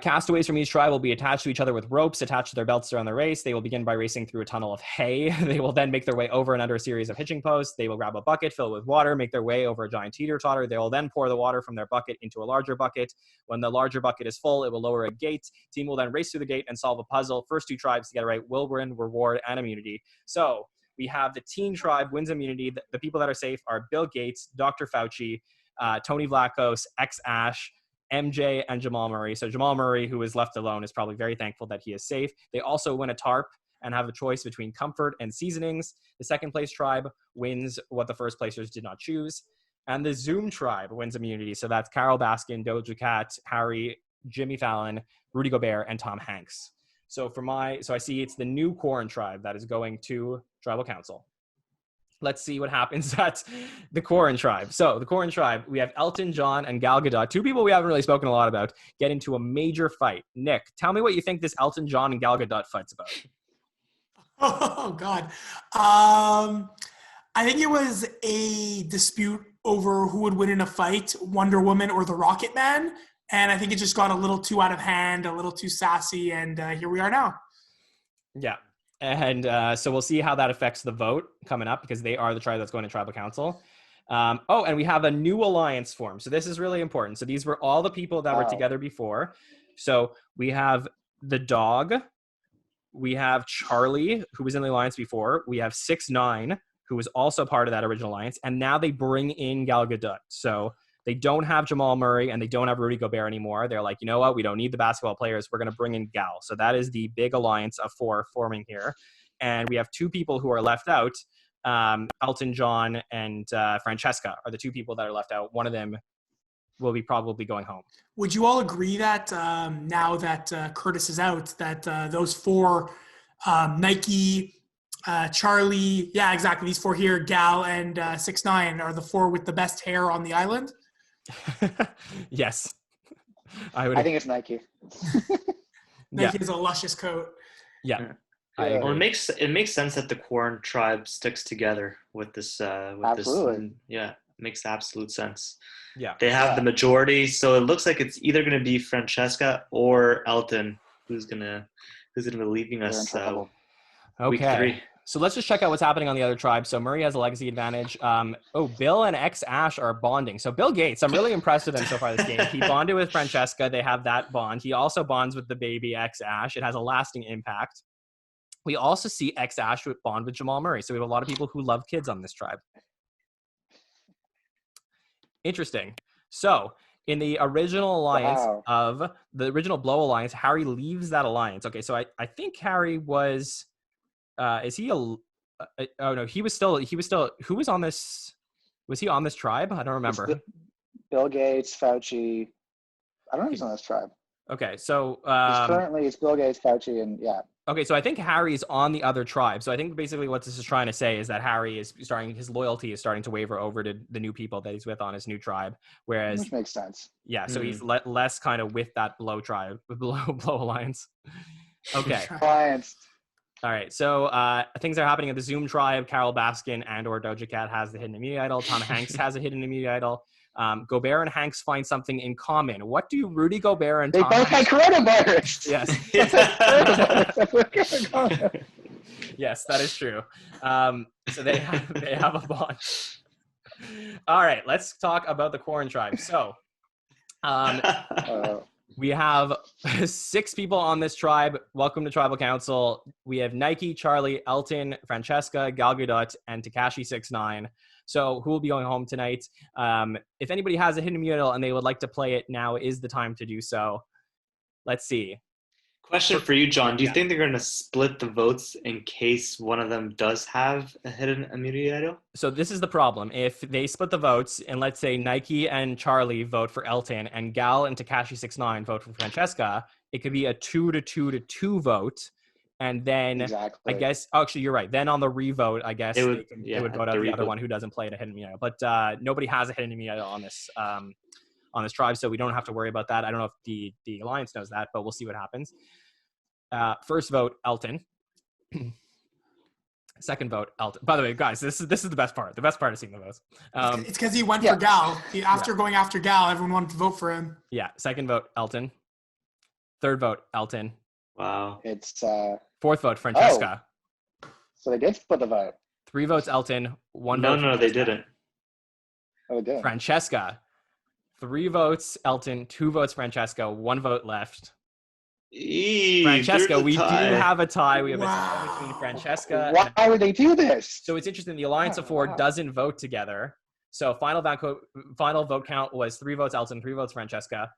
castaways from each tribe will be attached to each other with ropes attached to their belts during the race. They will begin by racing through a tunnel of hay. They will then make their way over and under a series of hitching posts. They will grab a bucket, fill it with water, make their way over a giant teeter-totter. They will then pour the water from their bucket into a larger bucket. When the larger bucket is full, it will lower a gate. Team will then race through the gate and solve a puzzle. First 2 tribes to get it right will win reward and immunity. So we have the teen tribe wins immunity. The people that are safe are Bill Gates, Dr. Fauci, Tony Vlachos, Ash, MJ, and Jamal Murray. So Jamal Murray, who is left alone, is probably very thankful that he is safe. They also win a tarp and have a choice between comfort and seasonings. The second place tribe wins what the first placers did not choose. And the Zoom tribe wins immunity. So that's Carole Baskin, Doja Cat, Harry, Jimmy Fallon, Rudy Gobert, and Tom Hanks. So I see it's the new Corn tribe that is going to tribal council. Let's see what happens at the Corn tribe. So the Corn tribe, we have Elton John and Gal Gadot, 2 people we haven't really spoken a lot about, get into a major fight. Nick, tell me what you think this Elton John and Gal Gadot fight's about. Oh, God. I think it was a dispute over who would win in a fight, Wonder Woman or the Rocket Man. And I think it just got a little too out of hand, a little too sassy, and here we are now. Yeah. And so we'll see how that affects the vote coming up, because they are the tribe that's going to tribal council. And we have a new alliance formed. So this is really important. So these were all the people that were together before. So we have the dog. We have Charlie, who was in the alliance before. We have 6ix9ine, who was also part of that original alliance. And now they bring in Gal Gadot. So they don't have Jamal Murray and they don't have Rudy Gobert anymore. They're like, you know what? We don't need the basketball players. We're going to bring in Gal. So that is the big alliance of 4 forming here. And we have 2 people who are left out. Elton John and Francesca are the 2 people that are left out. One of them will be probably going home. Would you all agree that now that Curtis is out, that those 4, Nike, Charlie, yeah, exactly, these 4 here, Gal and 6ix9ine, are the 4 with the best hair on the island? Yes. I think it's Nike. Nike has a luscious coat. Yeah. Well, it makes sense that the Corn tribe sticks together with this. Absolutely. Yeah, it makes absolute sense. Yeah. They have the majority, so it looks like it's either going to be Francesca or Elton who's gonna be leaving us week 3. So let's just check out what's happening on the other tribe. So Murray has a legacy advantage. Bill and Ash are bonding. So Bill Gates, I'm really impressed with him so far this game. He bonded with Francesca. They have that bond. He also bonds with the baby Ash. It has a lasting impact. We also see Ash bond with Jamal Murray. So we have a lot of people who love kids on this tribe. Interesting. So in the original alliance of the original Blow Alliance, Harry leaves that alliance. Okay, so I think Harry was... is he oh no, he was still who was on this? Was he on this tribe? I don't remember. Bill Gates, Fauci. I don't know who's on this tribe. Okay, so currently it's Bill Gates, Fauci, and yeah. Okay, so I think Harry's on the other tribe. So I think basically what this is trying to say is that Harry is his loyalty is starting to waver over to the new people that he's with on his new tribe. Whereas, which makes sense. Yeah, so he's less kind of with that Blow tribe, Blow Alliance. Okay. Alliance. All right, so things are happening at the Zoom tribe. Carole Baskin and or Doja Cat has the hidden immunity idol. Tom Hanks has a hidden immunity idol. Gobert and Hanks find something in common. What do Rudy Gobert and Tom both Hanks... had coronavirus. Yes. Yes, that is true. So they have a bond. All right, let's talk about the Corn tribe. So we have 6 people on this tribe. Welcome to Tribal Council. We have Nike, Charlie, Elton, Francesca, Gal Gadot, and Tekashi 6ix9ine. So who will be going home tonight? If anybody has a hidden immunity and they would like to play it, now is the time to do so. Let's see. Question for you, John. Do you think they're going to split the votes in case one of them does have a hidden immunity idol? So this is the problem. If they split the votes and let's say Nike and Charlie vote for Elton and Gal and Tekashi 69 vote for Francesca, it could be a 2-2-2 vote. And then I guess, actually, you're right. Then on the revote, I guess they would vote out the other one who doesn't play a hidden immunity idol. But nobody has a hidden immunity idol on this tribe, so we don't have to worry about that. I don't know if the Alliance knows that, but we'll see what happens. First vote, Elton. Second vote, Elton. By the way, guys, this is the best part. The best part of seeing the votes. It's because he went for Gal. Going after Gal, everyone wanted to vote for him. Yeah. Second vote, Elton. Third vote, Elton. Wow. It's fourth vote, Francesca. So they did split the vote. 3 votes, Elton. 1 vote. No, they didn't. Oh, they did. Francesca. 3 votes, Elton. 2 votes, Francesca. 1 vote left. Francesca, we do have a tie. We have a tie between Francesca. Why would they do this? So it's interesting. The Alliance of 4 doesn't vote together. So final vote count was 3 votes Elton, 3 votes Francesca.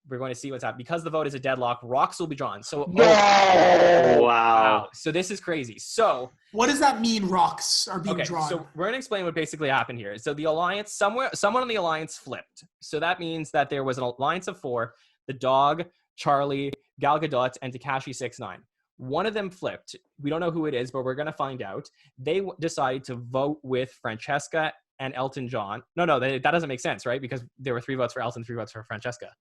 We're going to see what's happening. Because the vote is a deadlock, rocks will be drawn. So wow. So this is crazy. So what does that mean, rocks are being drawn? So we're going to explain what basically happened here. So the Alliance, someone on the Alliance flipped. So that means that there was an Alliance of 4, the dog, Charlie, Gal Gadot, and Tekashi 69. One of them flipped. We don't know who it is, but we're going to find out. They decided to vote with Francesca and Elton John. No, that doesn't make sense, right? Because there were 3 votes for Elton, 3 votes for Francesca.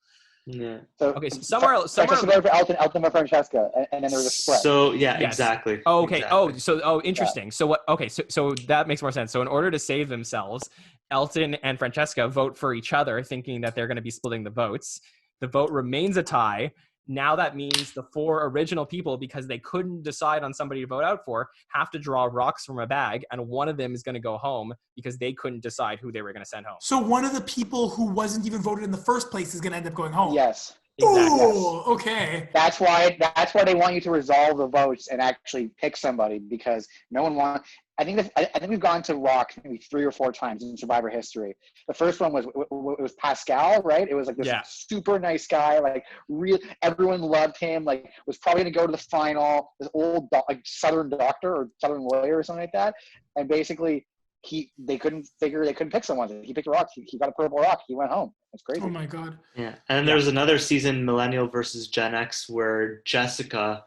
Yeah. So, okay, so somewhere Francesca voted for Elton for Francesca, and then there was a split. So exactly. Oh, okay. Exactly. Interesting. Yeah. So what? Okay, so that makes more sense. So in order to save themselves, Elton and Francesca vote for each other, thinking that they're going to be splitting the votes. The vote remains a tie. Now that means the 4 original people, because they couldn't decide on somebody to vote out for, have to draw rocks from a bag, and one of them is going to go home because they couldn't decide who they were going to send home. So one of the people who wasn't even voted in the first place is going to end up going home. Yes. Exactly. Oh, okay. That's why they want you to resolve the votes and actually pick somebody, because no one wants. I think we've gone to rock maybe 3 or 4 times in Survivor history. The first one was Pascal, right? It was like this super nice guy, like everyone loved him, like was probably going to go to the final. This old Southern doctor or Southern lawyer or something like that, and basically they couldn't pick someone. He picked a rock. He got a purple rock. He went home. That's crazy. Oh my god. Yeah, and then there was another season, Millennial versus Gen X, where Jessica.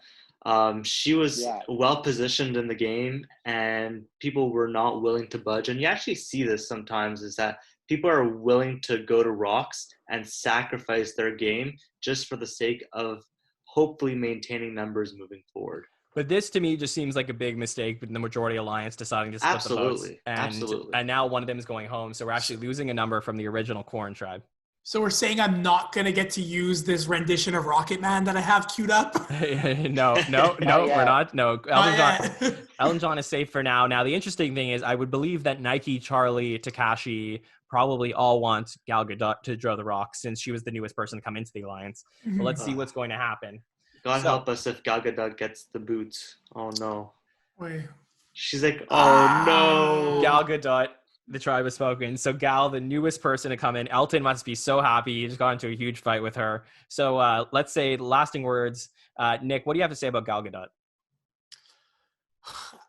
She was well positioned in the game and people were not willing to budge. And you actually see this sometimes, is that people are willing to go to rocks and sacrifice their game just for the sake of hopefully maintaining numbers moving forward. But this to me just seems like a big mistake with the majority alliance deciding to split the votes. And now one of them is going home. So we're actually losing a number from the original Corn tribe. So we're saying I'm not going to get to use this rendition of Rocket Man that I have queued up? No, we're not. No, Elton John is safe for now. Now, the interesting thing is I would believe that Nike, Charlie, Tekashi probably all want Gal Gadot to draw the rock since she was the newest person to come into the alliance. But let's see what's going to happen. God help us if Gal Gadot gets the boots. Oh, no. Wait. She's like, oh, no. Gal Gadot. The tribe has spoken. So Gal, the newest person to come in, Elton must be so happy. He just got into a huge fight with her. So let's say lasting words. Nick, what do you have to say about Gal Gadot?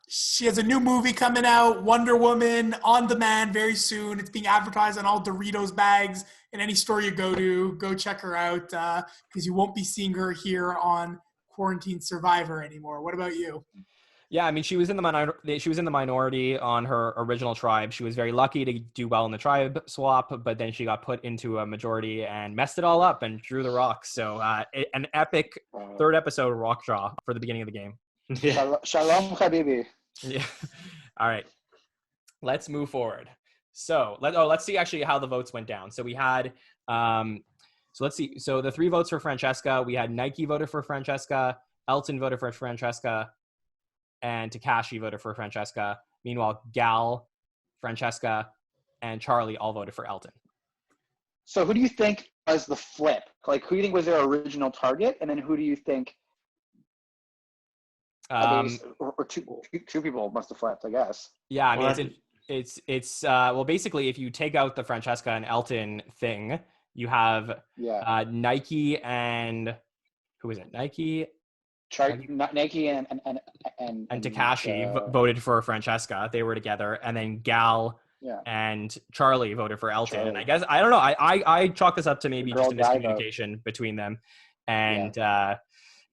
She has a new movie coming out, Wonder Woman, on demand very soon. It's being advertised on all Doritos bags in any store you go to. Go check her out because you won't be seeing her here on Quarantine Survivor anymore. What about you? Yeah, I mean, she was in the minority on her original tribe. She was very lucky to do well in the tribe swap, but then she got put into a majority and messed it all up and drew the rocks. So an epic 3rd episode rock draw for the beginning of the game. Yeah. Shalom, Habibi. Yeah. All right. Let's move forward. So let's see actually how the votes went down. So we had so let's see. So the 3 votes for Francesca, we had Nike voted for Francesca, Elton voted for Francesca, and Tekashi voted for Francesca. Meanwhile, Gal, Francesca, and Charlie all voted for Elton. So who do you think was the flip? Like, who do you think was their original target? And then who do you think or two people must have flipped, I guess. Yeah, I mean, it's well, basically, if you take out the Francesca and Elton thing, you have Nike and who is it? Nike Nike and Takashi voted for Francesca. They were together, and then Gal and Charlie voted for Elton. And I guess I don't know. I chalk this up to maybe just a miscommunication between them, and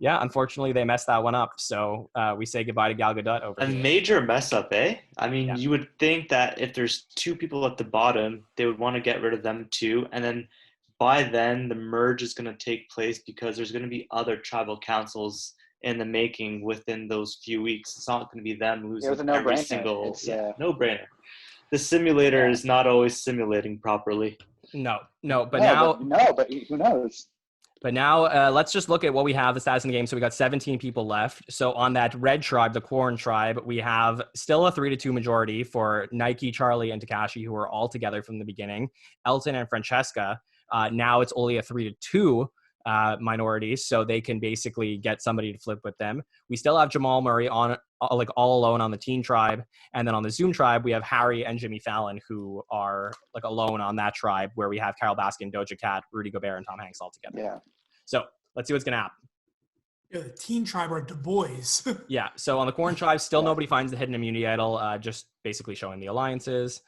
unfortunately they messed that one up. So we say goodbye to Gal Gadot over a here. major mess up, eh? I mean, you would think that if there's two people at the bottom, they would want to get rid of them too, and then by then the merge is going to take place because there's going to be other tribal councils in the making within those few weeks. It's not going to be them losing every single no-brainer. The simulator is not always simulating properly. But who knows? But now let's just look at what we have, the stats in the game. So we got 17 people left. So on that red tribe, the Quarren tribe, we have still a 3-2 majority for Nike, Charlie, and Takashi, who are all together from the beginning. Elton and Francesca, now it's only a 3-2 minorities, so they can basically get somebody to flip with them. We still have Jamal Murray on all alone on the teen tribe, and then on the Zoom tribe we have Harry and Jimmy Fallon, who are alone on that tribe, where we have Carole Baskin, Doja Cat, Rudy Gobert, and Tom Hanks all together. Yeah. So let's see what's gonna happen. Yeah, the teen tribe are Du Bois. Yeah. So on the Quarren tribe, still nobody finds the hidden immunity idol. Just basically showing the alliances.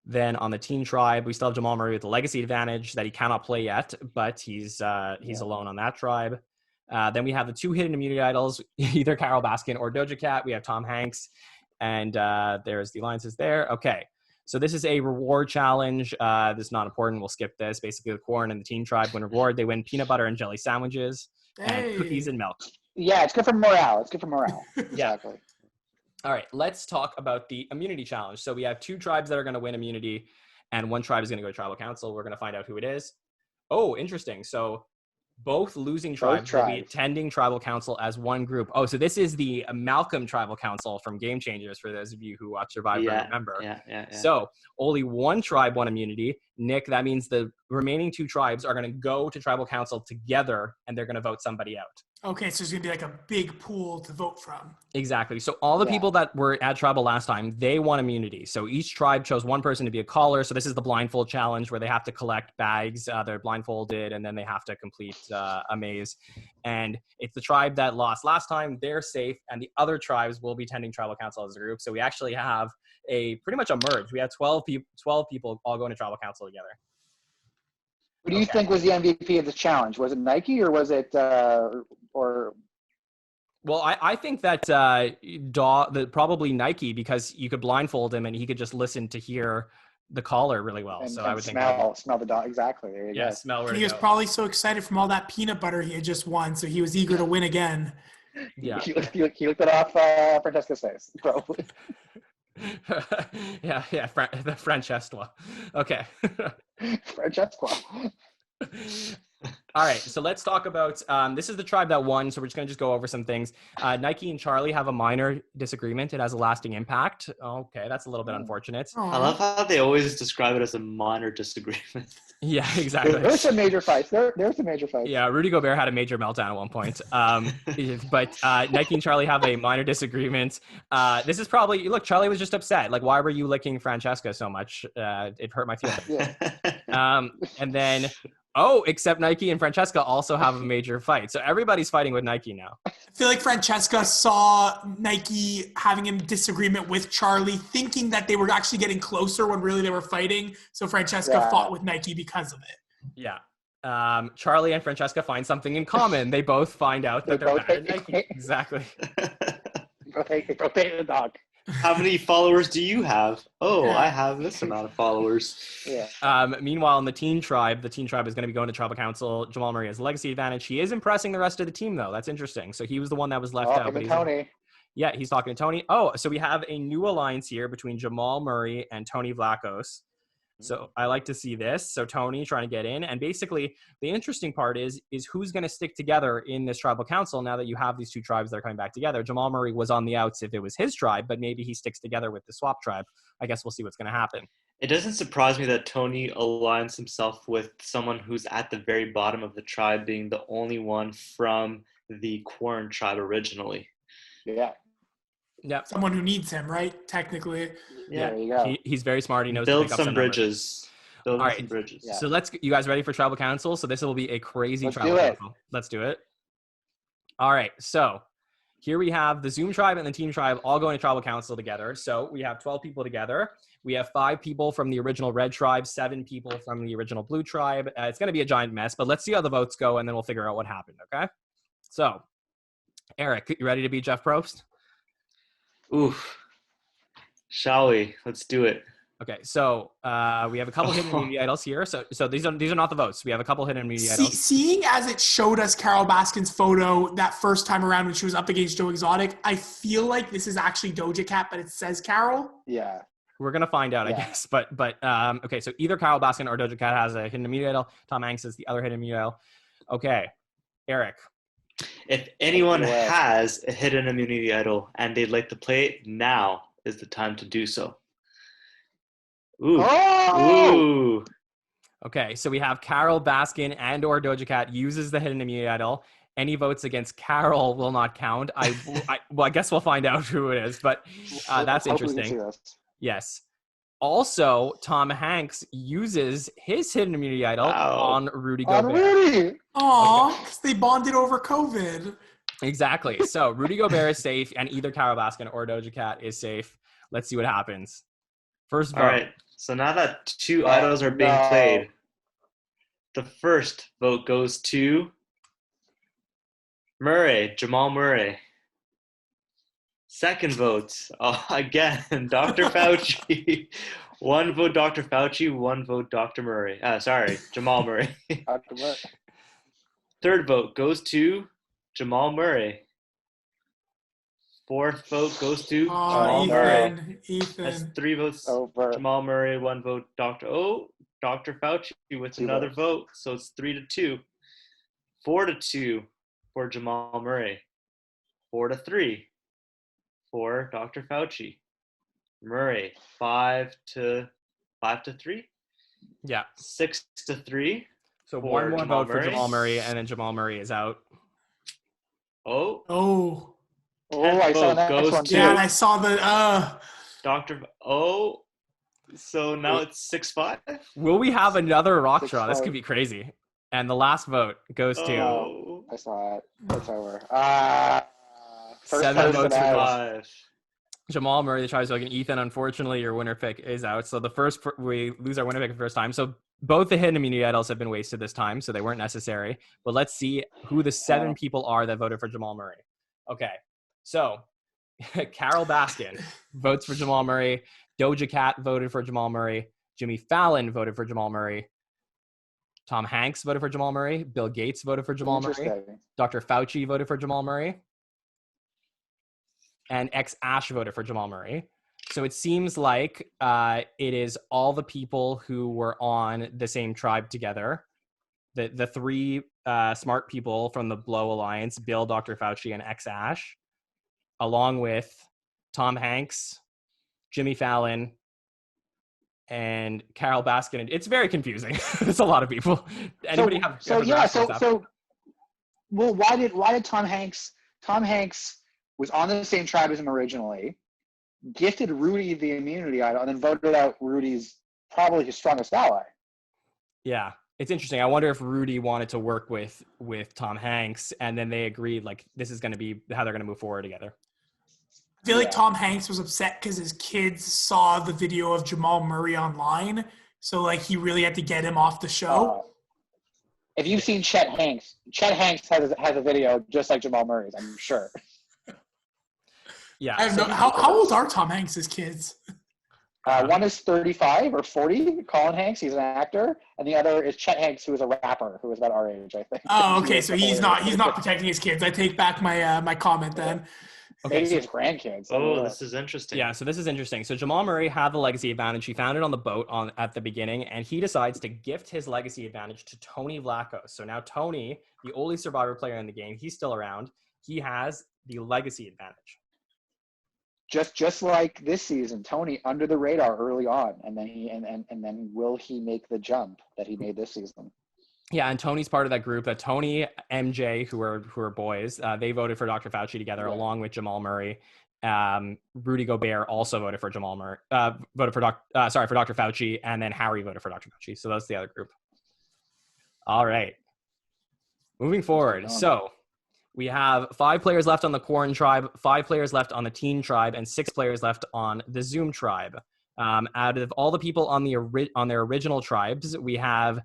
Then on the teen tribe, we still have Jamal Murray with the legacy advantage that he cannot play yet, but he's alone on that tribe. Then we have the two hidden immunity idols, either Carole Baskin or Doja Cat. We have Tom Hanks, and there's the alliances there. Okay, so this is a reward challenge. This is not important. We'll skip this. Basically, the Quarren and the teen tribe win reward. They win peanut butter and jelly sandwiches and cookies and milk. Yeah, it's good for morale. Exactly. All right, let's talk about the immunity challenge. So we have two tribes that are going to win immunity, and one tribe is going to go to tribal council. We're going to find out who it is. Oh, interesting. So both losing tribes will be attending tribal council as one group. Oh, so this is the Malcolm tribal council from Game Changers, for those of you who watch Survivor and remember. Yeah. So only one tribe won immunity. Nick, that means the remaining two tribes are going to go to tribal council together, and they're going to vote somebody out. Okay, so there's going to be a big pool to vote from. Exactly. So all the people that were at tribal last time, they won immunity. So each tribe chose one person to be a caller. So this is the blindfold challenge, where they have to collect bags. They're blindfolded, and then they have to complete a maze. And it's the tribe that lost last time. They're safe, and the other tribes will be attending tribal council as a group. So we actually have pretty much a merge. We have 12 people all going to tribal council together. Who do you think was the MVP of the challenge? Was it Nike, or was it Well, I think that probably Nike, because you could blindfold him and he could just listen to hear the caller really well. So I would smell the dog. Exactly. There you go. Smell where he was probably so excited from all that peanut butter he had just won, so he was eager to win again. Yeah. He looked it off Francesca's face, probably. The Francesca. Okay. Francesca. All right, so let's talk about this is the tribe that won, so we're just going to just go over some things. Nike and Charlie have a minor disagreement. It has a lasting impact. Okay, that's a little bit unfortunate. I love how they always describe it as a minor disagreement. Yeah, exactly. There's some major fights. There's some major fights. Yeah, Rudy Gobert had a major meltdown at one point. But Nike and Charlie have a minor disagreement. This is probably, look, Charlie was just upset. Like, why were you licking Francesca so much? It hurt my feelings. Yeah. And then, except Nike and Francesca also have a major fight. So everybody's fighting with Nike now. I feel like Francesca saw Nike having a disagreement with Charlie, thinking that they were actually getting closer when really they were fighting. So Francesca fought with Nike because of it. Yeah. Charlie and Francesca find something in common. They both find out that they're bad at Nike. Exactly. They both hate the dog. How many followers do you have? I have this amount of followers. Yeah. Meanwhile, in the teen tribe is going to be going to tribal council. Jamal Murray has a legacy advantage. He is impressing the rest of the team, though. That's interesting. So he was the one that was left out. But Tony. He's talking to Tony. So we have a new alliance here between Jamal Murray and Tony Vlachos. So I like to see this. So Tony trying to get in. And basically, the interesting part is who's going to stick together in this tribal council now that you have these two tribes that are coming back together. Jamal Murray was on the outs if it was his tribe, but maybe he sticks together with the swap tribe. I guess we'll see what's going to happen. It doesn't surprise me that Tony aligns himself with someone who's at the very bottom of the tribe, being the only one from the Quarren tribe originally. Yeah. Yeah, someone who needs him, right? Technically. Yeah, there you go. He's very smart. He knows build to pick up some bridges. Building All right. some bridges. Yeah. So you guys ready for tribal council? So this will be a crazy Let's tribal do it. council. Let's do it. All right. So here we have the Zoom tribe and the team tribe all going to tribal council together. So we have 12 people together. We have 5 people from the original red tribe, 7 people from the original blue tribe. It's going to be a giant mess, but let's see how the votes go, and then we'll figure out what happened, okay? So, Eric, you ready to beat Jeff Probst? Oof. Shall we? Let's do it. Okay, so we have a couple hidden immunity idols here. So these are not the votes. We have a couple hidden immunity idols. Seeing as it showed us Carole Baskin's photo that first time around when she was up against Joe Exotic, I feel like this is actually Doja Cat, but it says Carole. Yeah. We're gonna find out, I Yeah. guess. But okay. So either Carole Baskin or Doja Cat has a hidden immunity idol. Tom Hanks is the other hidden immunity idol. Okay, Eric. If anyone Yeah. has a hidden immunity idol and they'd like to play it, now is the time to do so. Ooh. Oh! Ooh. Okay, so we have Carole Baskin and or Doja Cat uses the hidden immunity idol. Any votes against Carole will not count. Well, I guess we'll find out who it is. But that's Hope we can see interesting. this. Yes. Also, Tom Hanks uses his hidden immunity idol Wow. on Rudy On Gobert. Rudy. Aw, because they bonded over COVID. Exactly. So Rudy Gobert is safe, and either Carole Baskin or Doja Cat is safe. Let's see what happens. First vote. All right. So now that 2 idols are being No. played, the first vote goes to Jamal Murray. Second vote, again, Dr. Fauci. 1 vote Dr. Fauci, 1 vote Dr. Murray. Jamal Murray. Dr. Murray. Third vote goes to Jamal Murray. 4th vote goes to Jamal Murray. That's Ethan. 3 votes Over. Jamal Murray, 1 vote Dr. Fauci with 2 another votes. vote. So it's 3-2. 4-2 for Jamal Murray. 4-3 for Dr. Fauci. Murray, 5-3. Yeah. 6-3. So For one more Jamal vote for Murray. Jamal Murray, and then Jamal Murray is out. Oh, Oh, Oh, I saw vote that goes one to- too. yeah, and I saw the. Dr. Oh, so now it's 6-5. Will we have another rock draw? This 6-5. could be crazy. And the last vote goes to Oh, I saw it. It's over. First 7 person votes for out. 5. Jamal Murray, the tries to Ethan. Unfortunately, your winner pick is out. So we lose our winner pick the first time. So both the hidden immunity idols have been wasted this time, so they weren't necessary. But let's see who the 7 people are that voted for Jamal Murray. Okay, so Carole Baskin votes for Jamal Murray. Doja Cat voted for Jamal Murray. Jimmy Fallon voted for Jamal Murray. Tom Hanks voted for Jamal Murray. Bill Gates voted for Jamal Murray. Interesting. Dr. Fauci voted for Jamal Murray. And Ash voted for Jamal Murray. So it seems like it is all the people who were on the same tribe together. The 3 smart people from the Blow Alliance, Bill, Dr. Fauci, and Ash, along with Tom Hanks, Jimmy Fallon, and Carole Baskin. It's very confusing. It's a lot of people. Anybody have a grasp of that? Well, why did Tom Hanks was on the same tribe as him originally, gifted Rudy the immunity idol, and then voted out Rudy's probably his strongest ally. Yeah, it's interesting. I wonder if Rudy wanted to work with Tom Hanks, and then they agreed like this is going to be how they're going to move forward together. I feel like Yeah. Tom Hanks was upset because his kids saw the video of Jamal Murray online, so like he really had to get him off the show. If you've seen Chet Hanks has a video just like Jamal Murray's, I'm sure. Yeah. I have so- no, how old are Tom Hanks' kids? One is 35 or 40, Colin Hanks, he's an actor, and the other is Chet Hanks, who is a rapper, who is about our age, I think. Oh, okay, so he's not protecting his kids. I take back my my comment then. Okay, Maybe so- his grandkids. I Oh, don't know. this is interesting. Yeah, so this is interesting. So Jamal Murray had the legacy advantage. He found it on the boat at the beginning, and he decides to gift his legacy advantage to Tony Vlachos. So now Tony, the only Survivor player in the game, he's still around. He has the legacy advantage. Just like this season, Tony under the radar early on, and then then will he make the jump that he made this season? Yeah, and Tony's part of that group. Tony, MJ, who are boys, they voted for Dr. Fauci together Right. along with Jamal Murray. Rudy Gobert also voted for voted for Dr. Fauci, and then Harry voted for Dr. Fauci. So that's the other group. All right. Moving forward. So we have 5 players left on the Quarren tribe, 5 players left on the Teen tribe, and 6 players left on the Zoom tribe. Out of all the people on their original tribes, we have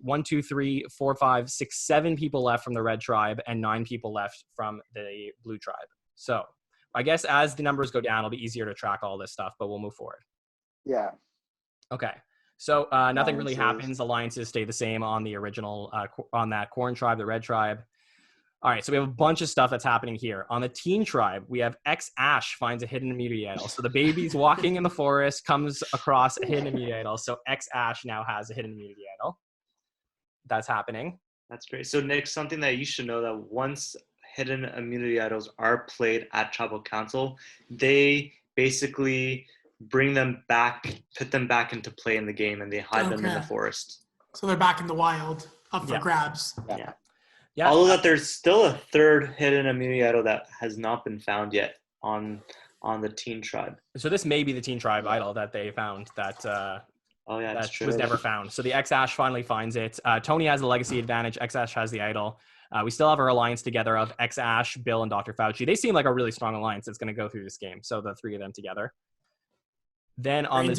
1, 2, 3, 4, 5, 6, 7 people left from the Red tribe and 9 people left from the Blue tribe. So I guess as the numbers go down, it'll be easier to track all this stuff, but we'll move forward. Yeah. Okay. So nothing really happens. Alliances stay the same on the original, on that Quarren tribe, the Red tribe. All right, so we have a bunch of stuff that's happening here. On the Teen tribe, we have X-Ash finds a hidden immunity idol. So the baby's walking in the forest, comes across a hidden immunity idol. So X-Ash now has a hidden immunity idol. That's happening. That's great. So Nick, something that you should know, that once hidden immunity idols are played at Tribal Council, they basically bring them back, put them back into play in the game, and they hide them in the forest. So they're back in the wild, up for grabs. Yeah. Although that there's still a third hidden immunity idol that has not been found yet on the Teen tribe. So this may be the Teen tribe idol that they found that that's true. Was never found. So the X-Ash finally finds it. Tony has the legacy advantage. X-Ash has the idol. We still have our alliance together of X-Ash, Bill, and Dr. Fauci. They seem like a really strong alliance that's going to go through this game. So the 3 of them together. Then on the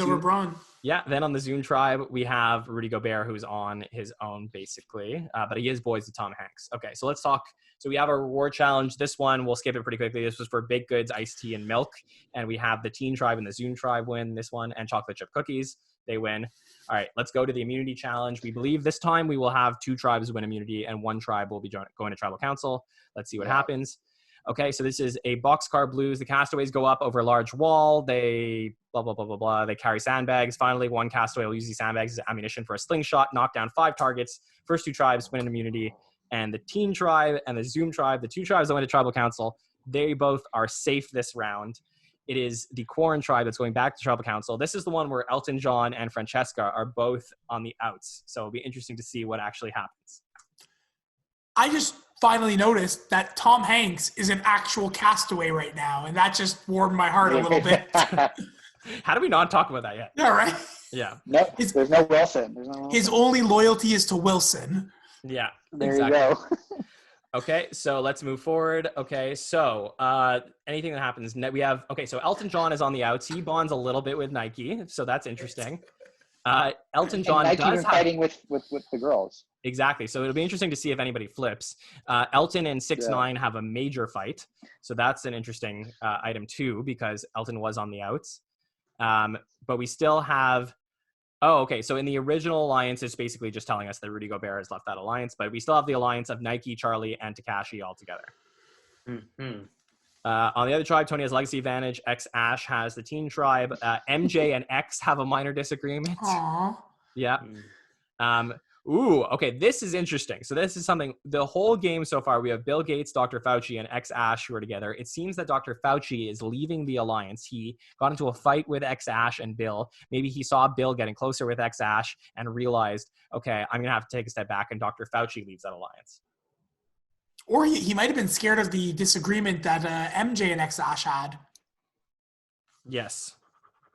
Zoom tribe, we have Rudy Gobert, who's on his own, basically. But he is boys with Tom Hanks. Okay, so let's talk. So we have our reward challenge. This one, we'll skip it pretty quickly. This was for baked goods, iced tea, and milk. And we have the Teen tribe and the Zoom tribe win this one, and chocolate chip cookies. They win. All right, let's go to the immunity challenge. We believe this time we will have 2 tribes win immunity, and 1 tribe will be going to Tribal Council. Let's see what happens. Okay, so this is a boxcar blues. The castaways go up over a large wall. They blah, blah, blah, blah, blah. They carry sandbags. Finally, 1 castaway will use these sandbags as ammunition for a slingshot, knock down 5 targets. First 2 tribes win an immunity. And the Teen tribe and the Zoom tribe, the 2 tribes that went to Tribal Council, they both are safe this round. It is the Quarren tribe that's going back to Tribal Council. This is the one where Elton John and Francesca are both on the outs. So it'll be interesting to see what actually happens. I just finally noticed that Tom Hanks is an actual castaway right now, and that just warmed my heart a little bit. How do we not talk about that yet? Yeah, right? Yeah. No, there's no Wilson. His only loyalty is to Wilson. Yeah. There you go. Okay, so let's move forward. Okay, so anything that happens, we have, so Elton John is on the outs. He bonds a little bit with Nike, so that's interesting. Elton John and Nike fighting with the girls. Exactly. So it'll be interesting to see if anybody flips. Elton and 6ix9ine have a major fight. So that's an interesting item too, because Elton was on the outs. But we still have, so in the original alliance, it's basically just telling us that Rudy Gobert has left that alliance, but we still have the alliance of Nike, Charlie, and Tekashi all together. Mm-hmm. On the other tribe, Tony has legacy advantage. X-Ash has the Teen tribe. MJ and X have a minor disagreement. Aww. Yeah. This is interesting. So this is something, the whole game so far, we have Bill Gates, Dr. Fauci, and X-Ash who are together. It seems that Dr. Fauci is leaving the alliance. He got into a fight with X-Ash and Bill. Maybe he saw Bill getting closer with X-Ash and realized, okay, I'm going to have to take a step back, and Dr. Fauci leaves that alliance. Or he might have been scared of the disagreement that MJ and X-Ash had. Yes.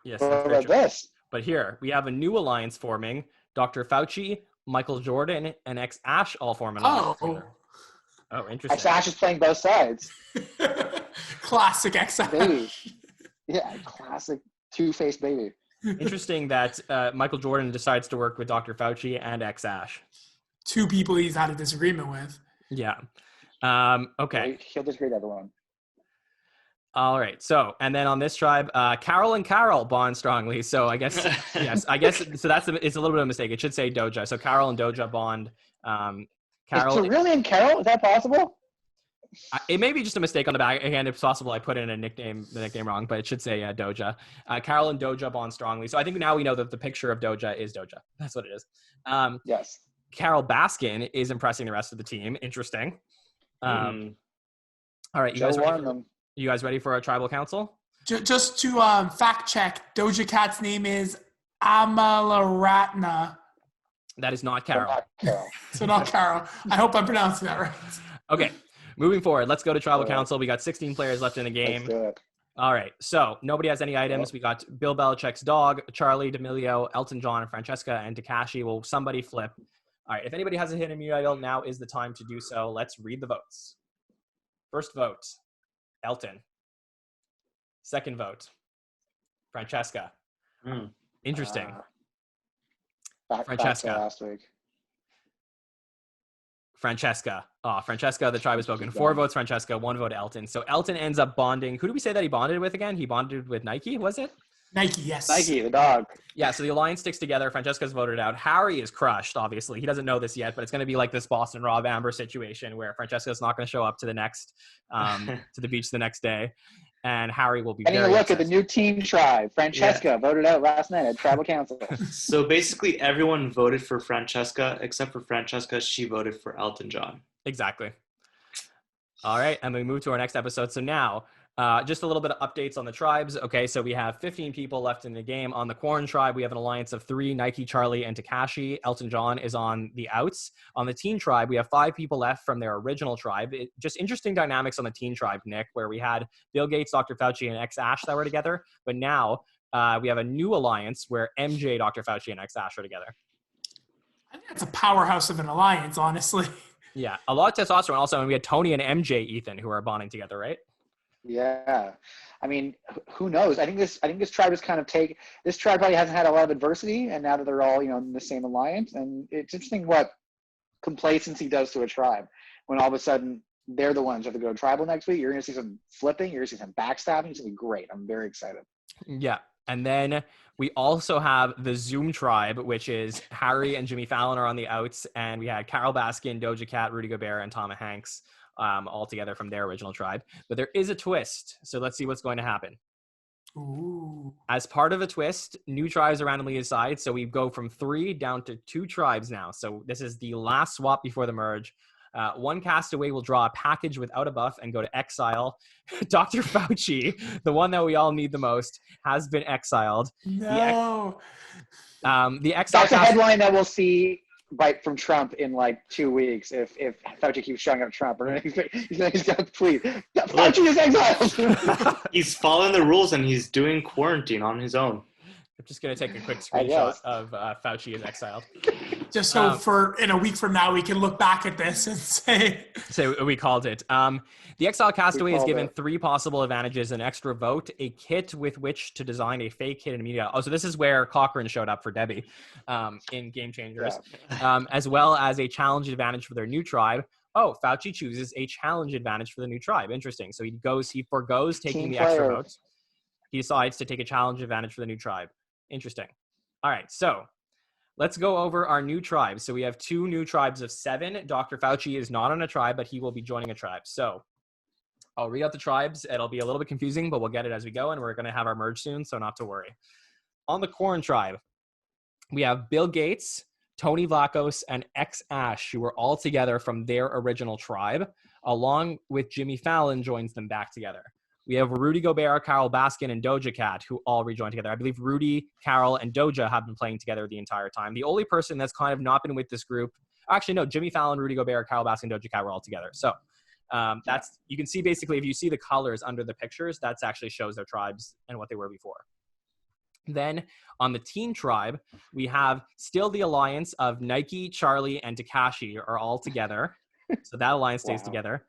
Yes. What about this? But here, we have a new alliance forming. Dr. Fauci, Michael Jordan, and X-Ash all form an alliance together. Oh, interesting. X-Ash is playing both sides. Classic X-Ash. Baby. Yeah, classic two-faced baby. Interesting that Michael Jordan decides to work with Dr. Fauci and X-Ash. 2 people he's had a disagreement with. Yeah. Okay. He'll disagree with everyone. All right. So, and then on this tribe, Carole and Carole bond strongly. So I guess, yes, so it's a little bit of a mistake. It should say Doja. So Carole and Doja bond. Carole. Is it really in Carole? Is that possible? It may be just a mistake on the back. Again, if it's possible, I put in the nickname wrong, but it should say Doja. Carole and Doja bond strongly. So I think now we know that the picture of Doja is Doja. That's what it is. Yes. Carole Baskin is impressing the rest of the team. Interesting. All right, you guys ready for our tribal council? Just to fact check, Doja Cat's name is Amalaratna. That is not Carole. So not Carole. I hope I'm pronouncing that right. Okay, moving forward. Let's go to tribal council. We got 16 players left in the game. Let's do it. All right. So nobody has any items. We got Bill Belichick's dog, Charlie D'Amelio, Elton John, and Francesca, and Takashi. Will somebody flip? All right. If anybody has a hidden immunity idol, now is the time to do so. Let's read the votes. First vote, Elton. Second vote, Francesca. Interesting. Francesca. Back to last week. Francesca. Francesca, the tribe has spoken. 4 votes, Francesca, 1 vote, Elton. So Elton ends up bonding. Who did we say that he bonded with again? He bonded with Nike, was it? Nike, yes. Nike, the dog. Yeah, so the alliance sticks together. Francesca's voted out. Harry is crushed, obviously. He doesn't know this yet, but it's going to be like this Boston Rob Amber situation where Francesca's not going to show up to the next, to the beach the next day. And Harry will be Getting a look at the new team tribe. Francesca voted out last night at tribal council. So basically everyone voted for Francesca, except for Francesca. She voted for Elton John. Exactly. All right, and we move to our next episode. So now, just a little bit of updates on the tribes. Okay, so we have 15 people left in the game. On the Corn tribe, we have an alliance of 3, Nike, Charlie, and Takashi. Elton John is on the outs. On the Teen tribe, we have 5 people left from their original tribe. Just interesting dynamics on the Teen tribe, Nick, where we had Bill Gates, Dr. Fauci, and X-Ash that were together. But now we have a new alliance where MJ, Dr. Fauci, and X-Ash are together. I think that's a powerhouse of an alliance, honestly. Yeah, a lot of testosterone also. And we had Tony and MJ, Ethan, who are bonding together, right? Yeah, I mean, who knows? I think this tribe is this tribe probably hasn't had a lot of adversity, and now that they're all in the same alliance, and it's interesting what complacency does to a tribe when all of a sudden they're the ones that have to go tribal next week. You're going to see some flipping, you're going to see some backstabbing. It's going to be great. I'm very excited. Yeah, and then we also have the Zoom tribe, which is Harry and Jimmy Fallon are on the outs, and we had Carole Baskin, Doja Cat, Rudy Gobert, and Tom Hanks. All together from their original tribe. But there is a twist, so let's see what's going to happen. Ooh. As part of a twist, new tribes are randomly assigned, so we go from 3 down to 2 tribes now. So this is the last swap before the merge. One castaway will draw a package without a buff and go to exile. Dr. Fauci, the one that we all need the most, has been exiled. No. The exile That's a headline that we'll see bite from Trump in like 2 weeks if Fauci keeps showing up Trump. Or he's going to tweet, Fauci is exiled. He's following the rules and he's doing quarantine on his own. I'm just going to take a quick screenshot of Fauci is exiled. Just so in a week from now, we can look back at this and say we called it. The exile castaway is given 3 possible advantages: an extra vote, a kit with which to design a fake hidden immunity. Oh, so this is where Cochran showed up for Debbie in Game Changers, as well as a challenge advantage for their new tribe. Oh, Fauci chooses a challenge advantage for the new tribe. Interesting. So he forgoes taking the extra votes. He decides to take a challenge advantage for the new tribe. Interesting. All right, so let's go over our new tribes. So we have 2 new tribes of 7. Dr. Fauci is not on a tribe, but he will be joining a tribe. So I'll read out the tribes. It'll be a little bit confusing, but we'll get it as we go, and we're going to have our merge soon, so not to worry. On the Corn tribe, we have Bill Gates, Tony Vlachos, and X-Ash, who are all together from their original tribe, along with Jimmy Fallon joins them back together. We have Rudy Gobert, Carole Baskin, and Doja Cat, who all rejoin together. I believe Rudy, Carole, and Doja have been playing together the entire time. The only person that's kind of not been with this group, actually, no, Jimmy Fallon, Rudy Gobert, Carole Baskin, Doja Cat were all together. So that's, you can see basically, if you see the colors under the pictures, that actually shows their tribes and what they were before. Then on the Teen tribe, we have still the alliance of Nike, Charlie, and Takashi are all together. So that alliance stays together.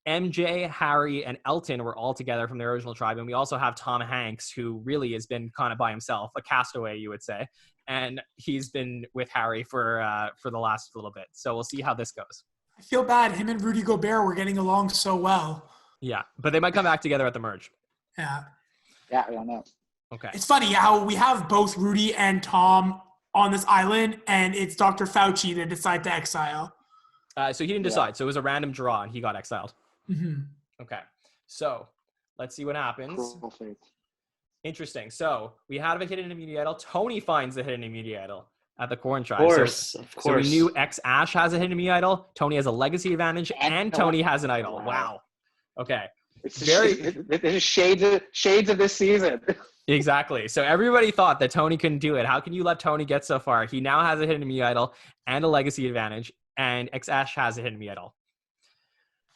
MJ, Harry, and Elton were all together from their original tribe. And we also have Tom Hanks, who really has been kind of by himself, a castaway, you would say. And he's been with Harry for the last little bit. So we'll see how this goes. I feel bad. Him and Rudy Gobert were getting along so well. Yeah, but they might come back together at the merge. Yeah. Yeah, I don't know. Okay. It's funny how we have both Rudy and Tom on this island, and it's Dr. Fauci that decided to exile. So he didn't decide. So it was a random draw, and he got exiled. Mm-hmm. Okay, so let's see what happens. Interesting. So we have a hidden immunity idol. Tony finds the hidden immunity idol at the Corn tribe. Of course. So we knew X-Ash has a hidden immunity idol. Tony has a legacy advantage, and Tony has an idol. Wow. Okay. It's there's shades of this season. Exactly. So everybody thought that Tony couldn't do it. How can you let Tony get so far? He now has a hidden immunity idol and a legacy advantage, and X-Ash has a hidden immunity idol.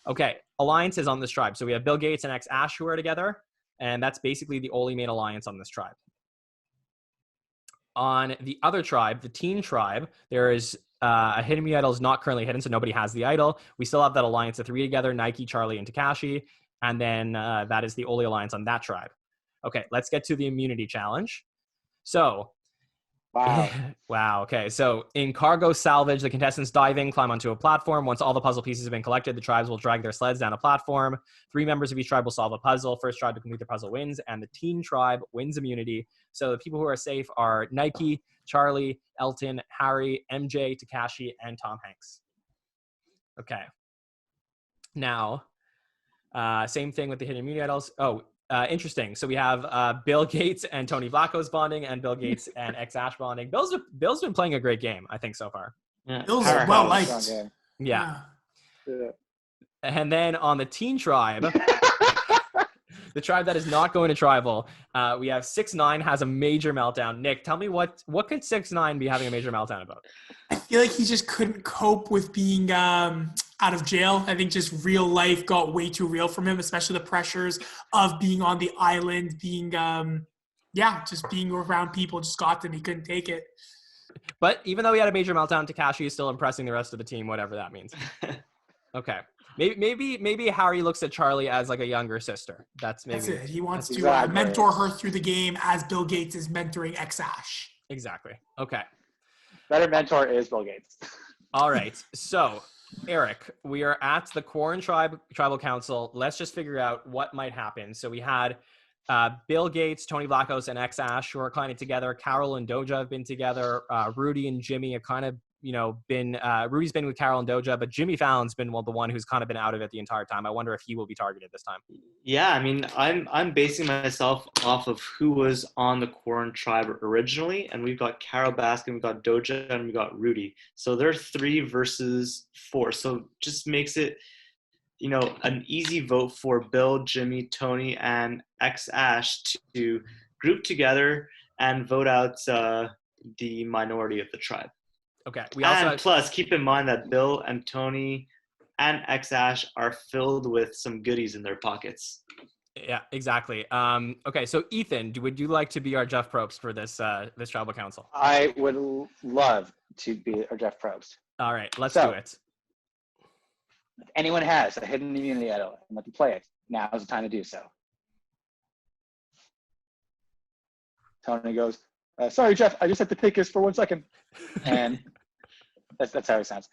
Okay, alliances on this tribe. So we have Bill Gates and Ash who are together, and that's basically the only main alliance on this tribe. On the other tribe, the Teen tribe, there is a hidden idol is not currently hidden, so nobody has the idol. We still have that alliance of 3 together, Nike, Charlie, and Tekashi, and then that is the only alliance on that tribe. Okay, let's get to the immunity challenge. So, Wow. wow. Okay, so in cargo salvage, the contestants dive in, climb onto a platform. Once all the puzzle pieces have been collected, the tribes will drag their sleds down a platform. 3 members of each tribe will solve a puzzle. First tribe to complete the puzzle wins, and the Teen tribe wins immunity. So the people who are safe are Nike, Charlie, Elton, Harry, MJ, Tekashi, and Tom Hanks. Okay. Now, same thing with the hidden immunity idols. Interesting. So we have Bill Gates and Tony Vlacho's bonding, and Bill Gates and Ash bonding. Bill's been playing a great game, I think, so far. Yeah. Bill's well liked. Yeah. And then on the Teen tribe, the tribe that is not going to tribal, we have 6ix9ine has a major meltdown. Nick, tell me what could 6ix9ine be having a major meltdown about? I feel like he just couldn't cope with being out of jail. I think just real life got way too real from him, especially the pressures of being on the island, being just being around people just got to him. He couldn't take it. But even though he had a major meltdown, Tekashi is still impressing the rest of the team, whatever that means. Okay. Maybe Harry looks at Charlie as like a younger sister. That's it. He wants to mentor her through the game as Bill Gates is mentoring Ash. Exactly. Okay. Better mentor is Bill Gates. All right. So, Eric, we are at the Quarren Tribal Council. Let's just figure out what might happen. So we had Bill Gates, Tony Vlachos, and Ash who are kind of together. Carole and Doja have been together. Rudy and Jimmy have kind of, been Rudy's been with Carole and Doja, but Jimmy Fallon's been the one who's kind of been out of it the entire time. I wonder if he will be targeted this time. Yeah, I mean, I'm basing myself off of who was on the Quarren tribe originally, and we've got Carole Baskin, we've got Doja, and we've got Rudy. So they're 3 versus 4. So just makes it, an easy vote for Bill, Jimmy, Tony, and Ash to group together and vote out the minority of the tribe. Okay. Plus, keep in mind that Bill and Tony and Ash are filled with some goodies in their pockets. Yeah, exactly. Okay, so Ethan, would you like to be our Jeff Probst for this tribal council? I would love to be our Jeff Probst. All right, let's do it. If anyone has a hidden immunity idol and let them play it, now is the time to do so. Tony goes, sorry, Jeff, I just had to take this for 1 second. And that's how he sounds.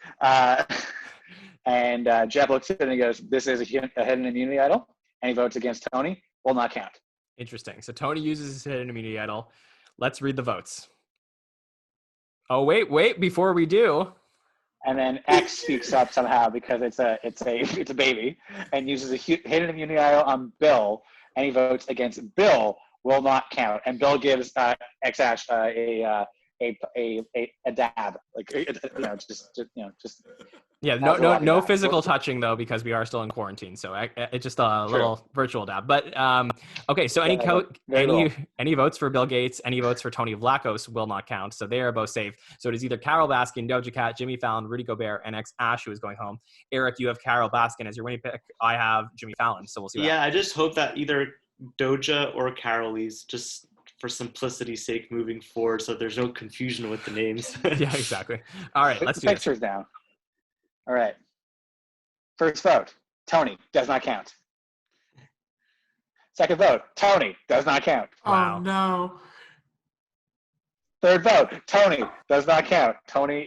And Jeff looks at it and he goes, this is a hidden immunity idol. Any votes against Tony will not count. Interesting. So Tony uses his hidden immunity idol. Let's read the votes. Oh, wait, before we do. And then X speaks up somehow because it's a baby and uses a hidden immunity idol on Bill. Any votes against Bill will not count. And Bill gives Ash a dab, just yeah, no physical touching though, because we are still in quarantine, so it's just a little virtual dab. But okay, so any votes for Bill Gates, any votes for Tony Vlachos will not count, so they are both safe. So it is either Carole Baskin, Doja Cat, Jimmy Fallon, Rudy Gobert, and Ash who is going home. Eric, you have Carole Baskin as your winning pick. I have Jimmy Fallon, so we'll see. Yeah, I just hope that either Doja or Carolie's, just for simplicity's sake moving forward, so there's no confusion with the names. Yeah, exactly. All right, let's do pictures down. All right. First vote, Tony does not count. Second vote, Tony does not count. Wow. Oh no. Third vote, Tony does not count. Tony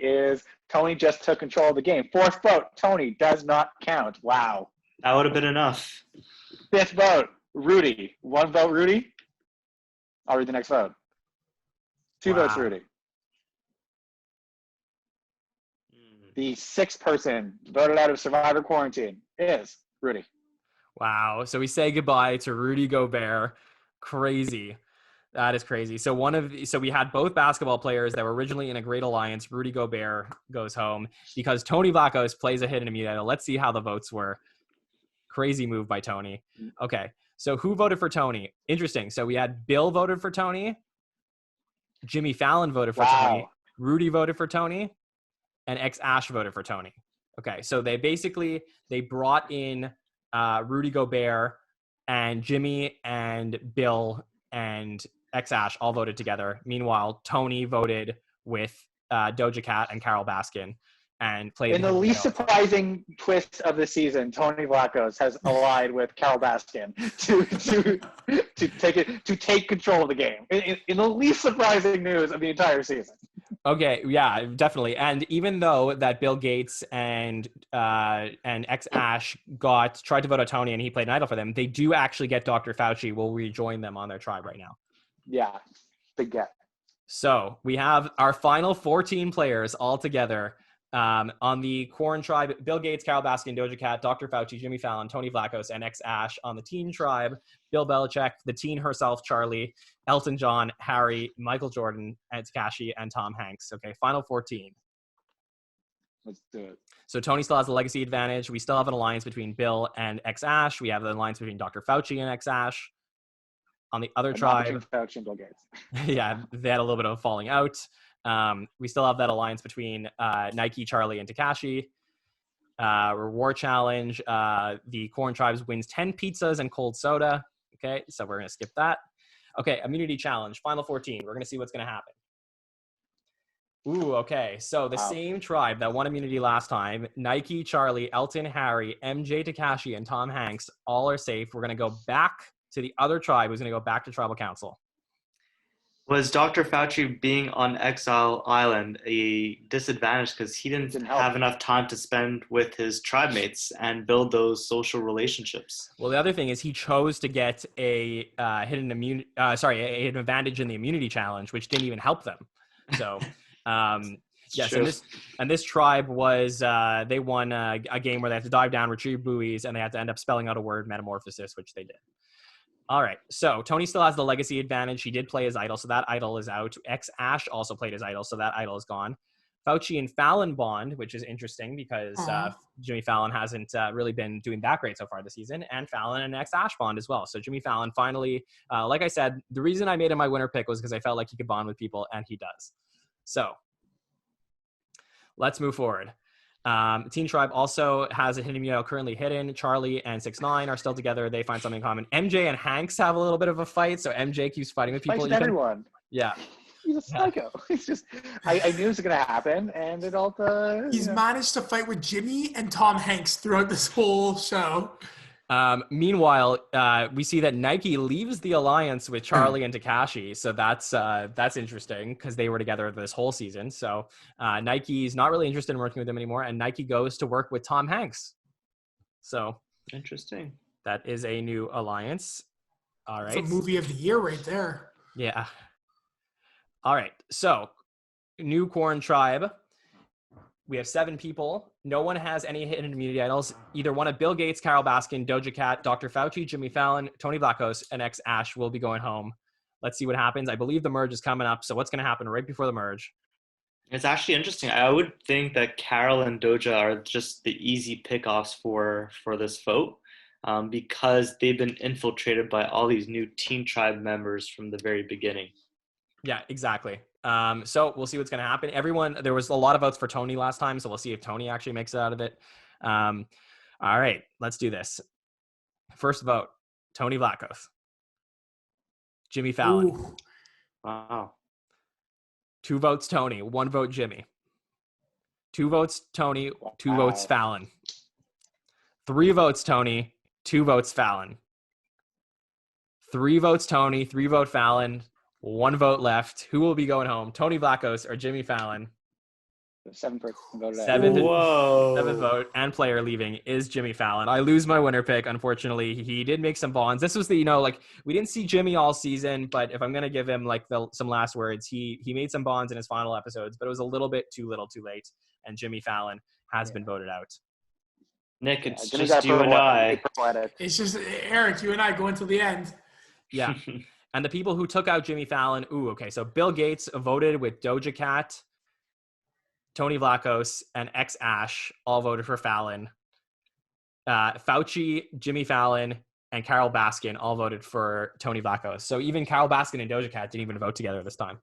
just took control of the game. Fourth vote, Tony does not count. Wow. That would have been enough. Fifth vote, Rudy. 1 vote, Rudy. I'll read the next vote. 2 votes, Rudy. The 6th person voted out of Survivor Quarantine is Rudy. Wow. So we say goodbye to Rudy Gobert. Crazy. That is crazy. So we had both basketball players that were originally in a great alliance. Rudy Gobert goes home because Tony Vlachos plays a hidden immunity. Let's see how the votes were. Crazy move by Tony. Okay. So who voted for Tony? Interesting. So we had Bill voted for Tony. Jimmy Fallon voted for Tony. Rudy voted for Tony. And Ash voted for Tony. Okay, so they brought in Rudy Gobert, and Jimmy and Bill and X-Ash all voted together. Meanwhile, Tony voted with Doja Cat and Carole Baskin and played. In the least surprising twist of the season, Tony Vlachos has allied with Carole Baskin to take control of the game. In the least surprising news of the entire season. Okay, yeah, definitely. And even though that Bill Gates and X-Ash tried to vote out Tony and he played an idol for them, they do actually get Dr. Fauci will rejoin them on their tribe right now. Yeah, big get. So we have our final 14 players all together on the Corn Tribe: Bill Gates, Carole Baskin, Doja Cat, Dr. Fauci, Jimmy Fallon, Tony Vlachos, and X-Ash. On the Teen Tribe: Bill Belichick, the teen herself, Charlie, Elton John, Harry, Michael Jordan, and Tekashi, and Tom Hanks. Okay, final 14. Let's do it. So Tony still has the legacy advantage. We still have an alliance between Bill and X-Ash. We have an alliance between Dr. Fauci and X-Ash. On the other tribe, Fauci and Bill Gates. yeah, they had a little bit of a falling out. We still have that alliance between Nike, Charlie, and Tekashi. Reward challenge. The Corn Tribes wins 10 pizzas and cold soda. Okay, so we're going to skip that. Okay, immunity challenge, final 14. We're going to see what's going to happen. Ooh, okay. So the same tribe that won immunity last time, Nike, Charlie, Elton, Harry, MJ, Tekashi, and Tom Hanks, all are safe. We're going to go back to the other tribe who's going to go back to tribal council. Was Dr. Fauci being on Exile Island a disadvantage because he didn't have enough time to spend with his tribe mates and build those social relationships? Well, the other thing is he chose to get a hidden advantage in the immunity challenge, which didn't even help them. So, yes, and this tribe was they won a game where they had to dive down, retrieve buoys, and they had to end up spelling out a word, metamorphosis, which they did. All right, so Tony still has the legacy advantage. He did play his idol, so that idol is out. X-Ash also played his idol, so that idol is gone. Fauci and Fallon bond, which is interesting because Jimmy Fallon hasn't really been doing that great so far this season, and Fallon and X-Ash bond as well. So Jimmy Fallon finally, like I said, the reason I made him my winner pick was because I felt like he could bond with people, and he does. So let's move forward. Teen Tribe also has a hidden immunity currently hidden. Charlie and 6ix9ine are still together. They find something in common. MJ and Hanks have a little bit of a fight, so MJ keeps fighting with people. Fights with everyone. Yeah. He's a psycho. He's just, I knew it was going to happen, and it all. He's managed to fight with Jimmy and Tom Hanks throughout this whole show. Meanwhile, we see that Nike leaves the alliance with Charlie and Tekashi, so that's interesting because they were together this whole season. So Nike's not really interested in working with them anymore, and Nike goes to work with Tom Hanks. So interesting. That is a new alliance. All right, it's a movie of the year right there. Yeah. All right, so new Corn Tribe. We have 7 people. No one has any hidden immunity idols. Either one of Bill Gates, Carole Baskin, Doja Cat, Dr. Fauci, Jimmy Fallon, Tony Vlachos, and X-Ash will be going home. Let's see what happens. I believe the merge is coming up. So what's going to happen right before the merge? It's actually interesting. I would think that Carole and Doja are just the easy pickoffs for this vote because they've been infiltrated by all these new Teen Tribe members from the very beginning. Yeah, exactly. So we'll see what's going to happen. There was a lot of votes for Tony last time, so we'll see if Tony actually makes it out of it. All right, let's do this. First vote, Tony Vlachos. Jimmy Fallon. Ooh. Wow. 2 votes Tony, 1 vote Jimmy. 2 votes Tony, 2 votes Fallon. 3 votes Tony, 2 votes Fallon. 3 votes Tony, 3 vote Fallon. 1 vote left. Who will be going home? Tony Vlachos or Jimmy Fallon? 7th person voted out. 7th vote and player leaving is Jimmy Fallon. I lose my winner pick, unfortunately. He did make some bonds. This was we didn't see Jimmy all season, but if I'm going to give him some last words, he made some bonds in his final episodes, but it was a little bit too little too late, and Jimmy Fallon has been voted out. Nick, it's just you and I. It's just Eric, you and I go until the end. Yeah. And the people who took out Jimmy Fallon, so Bill Gates voted with Doja Cat, Tony Vlachos, and X-Ash all voted for Fallon. Fauci, Jimmy Fallon, and Carole Baskin all voted for Tony Vlachos. So even Carole Baskin and Doja Cat didn't even vote together this time.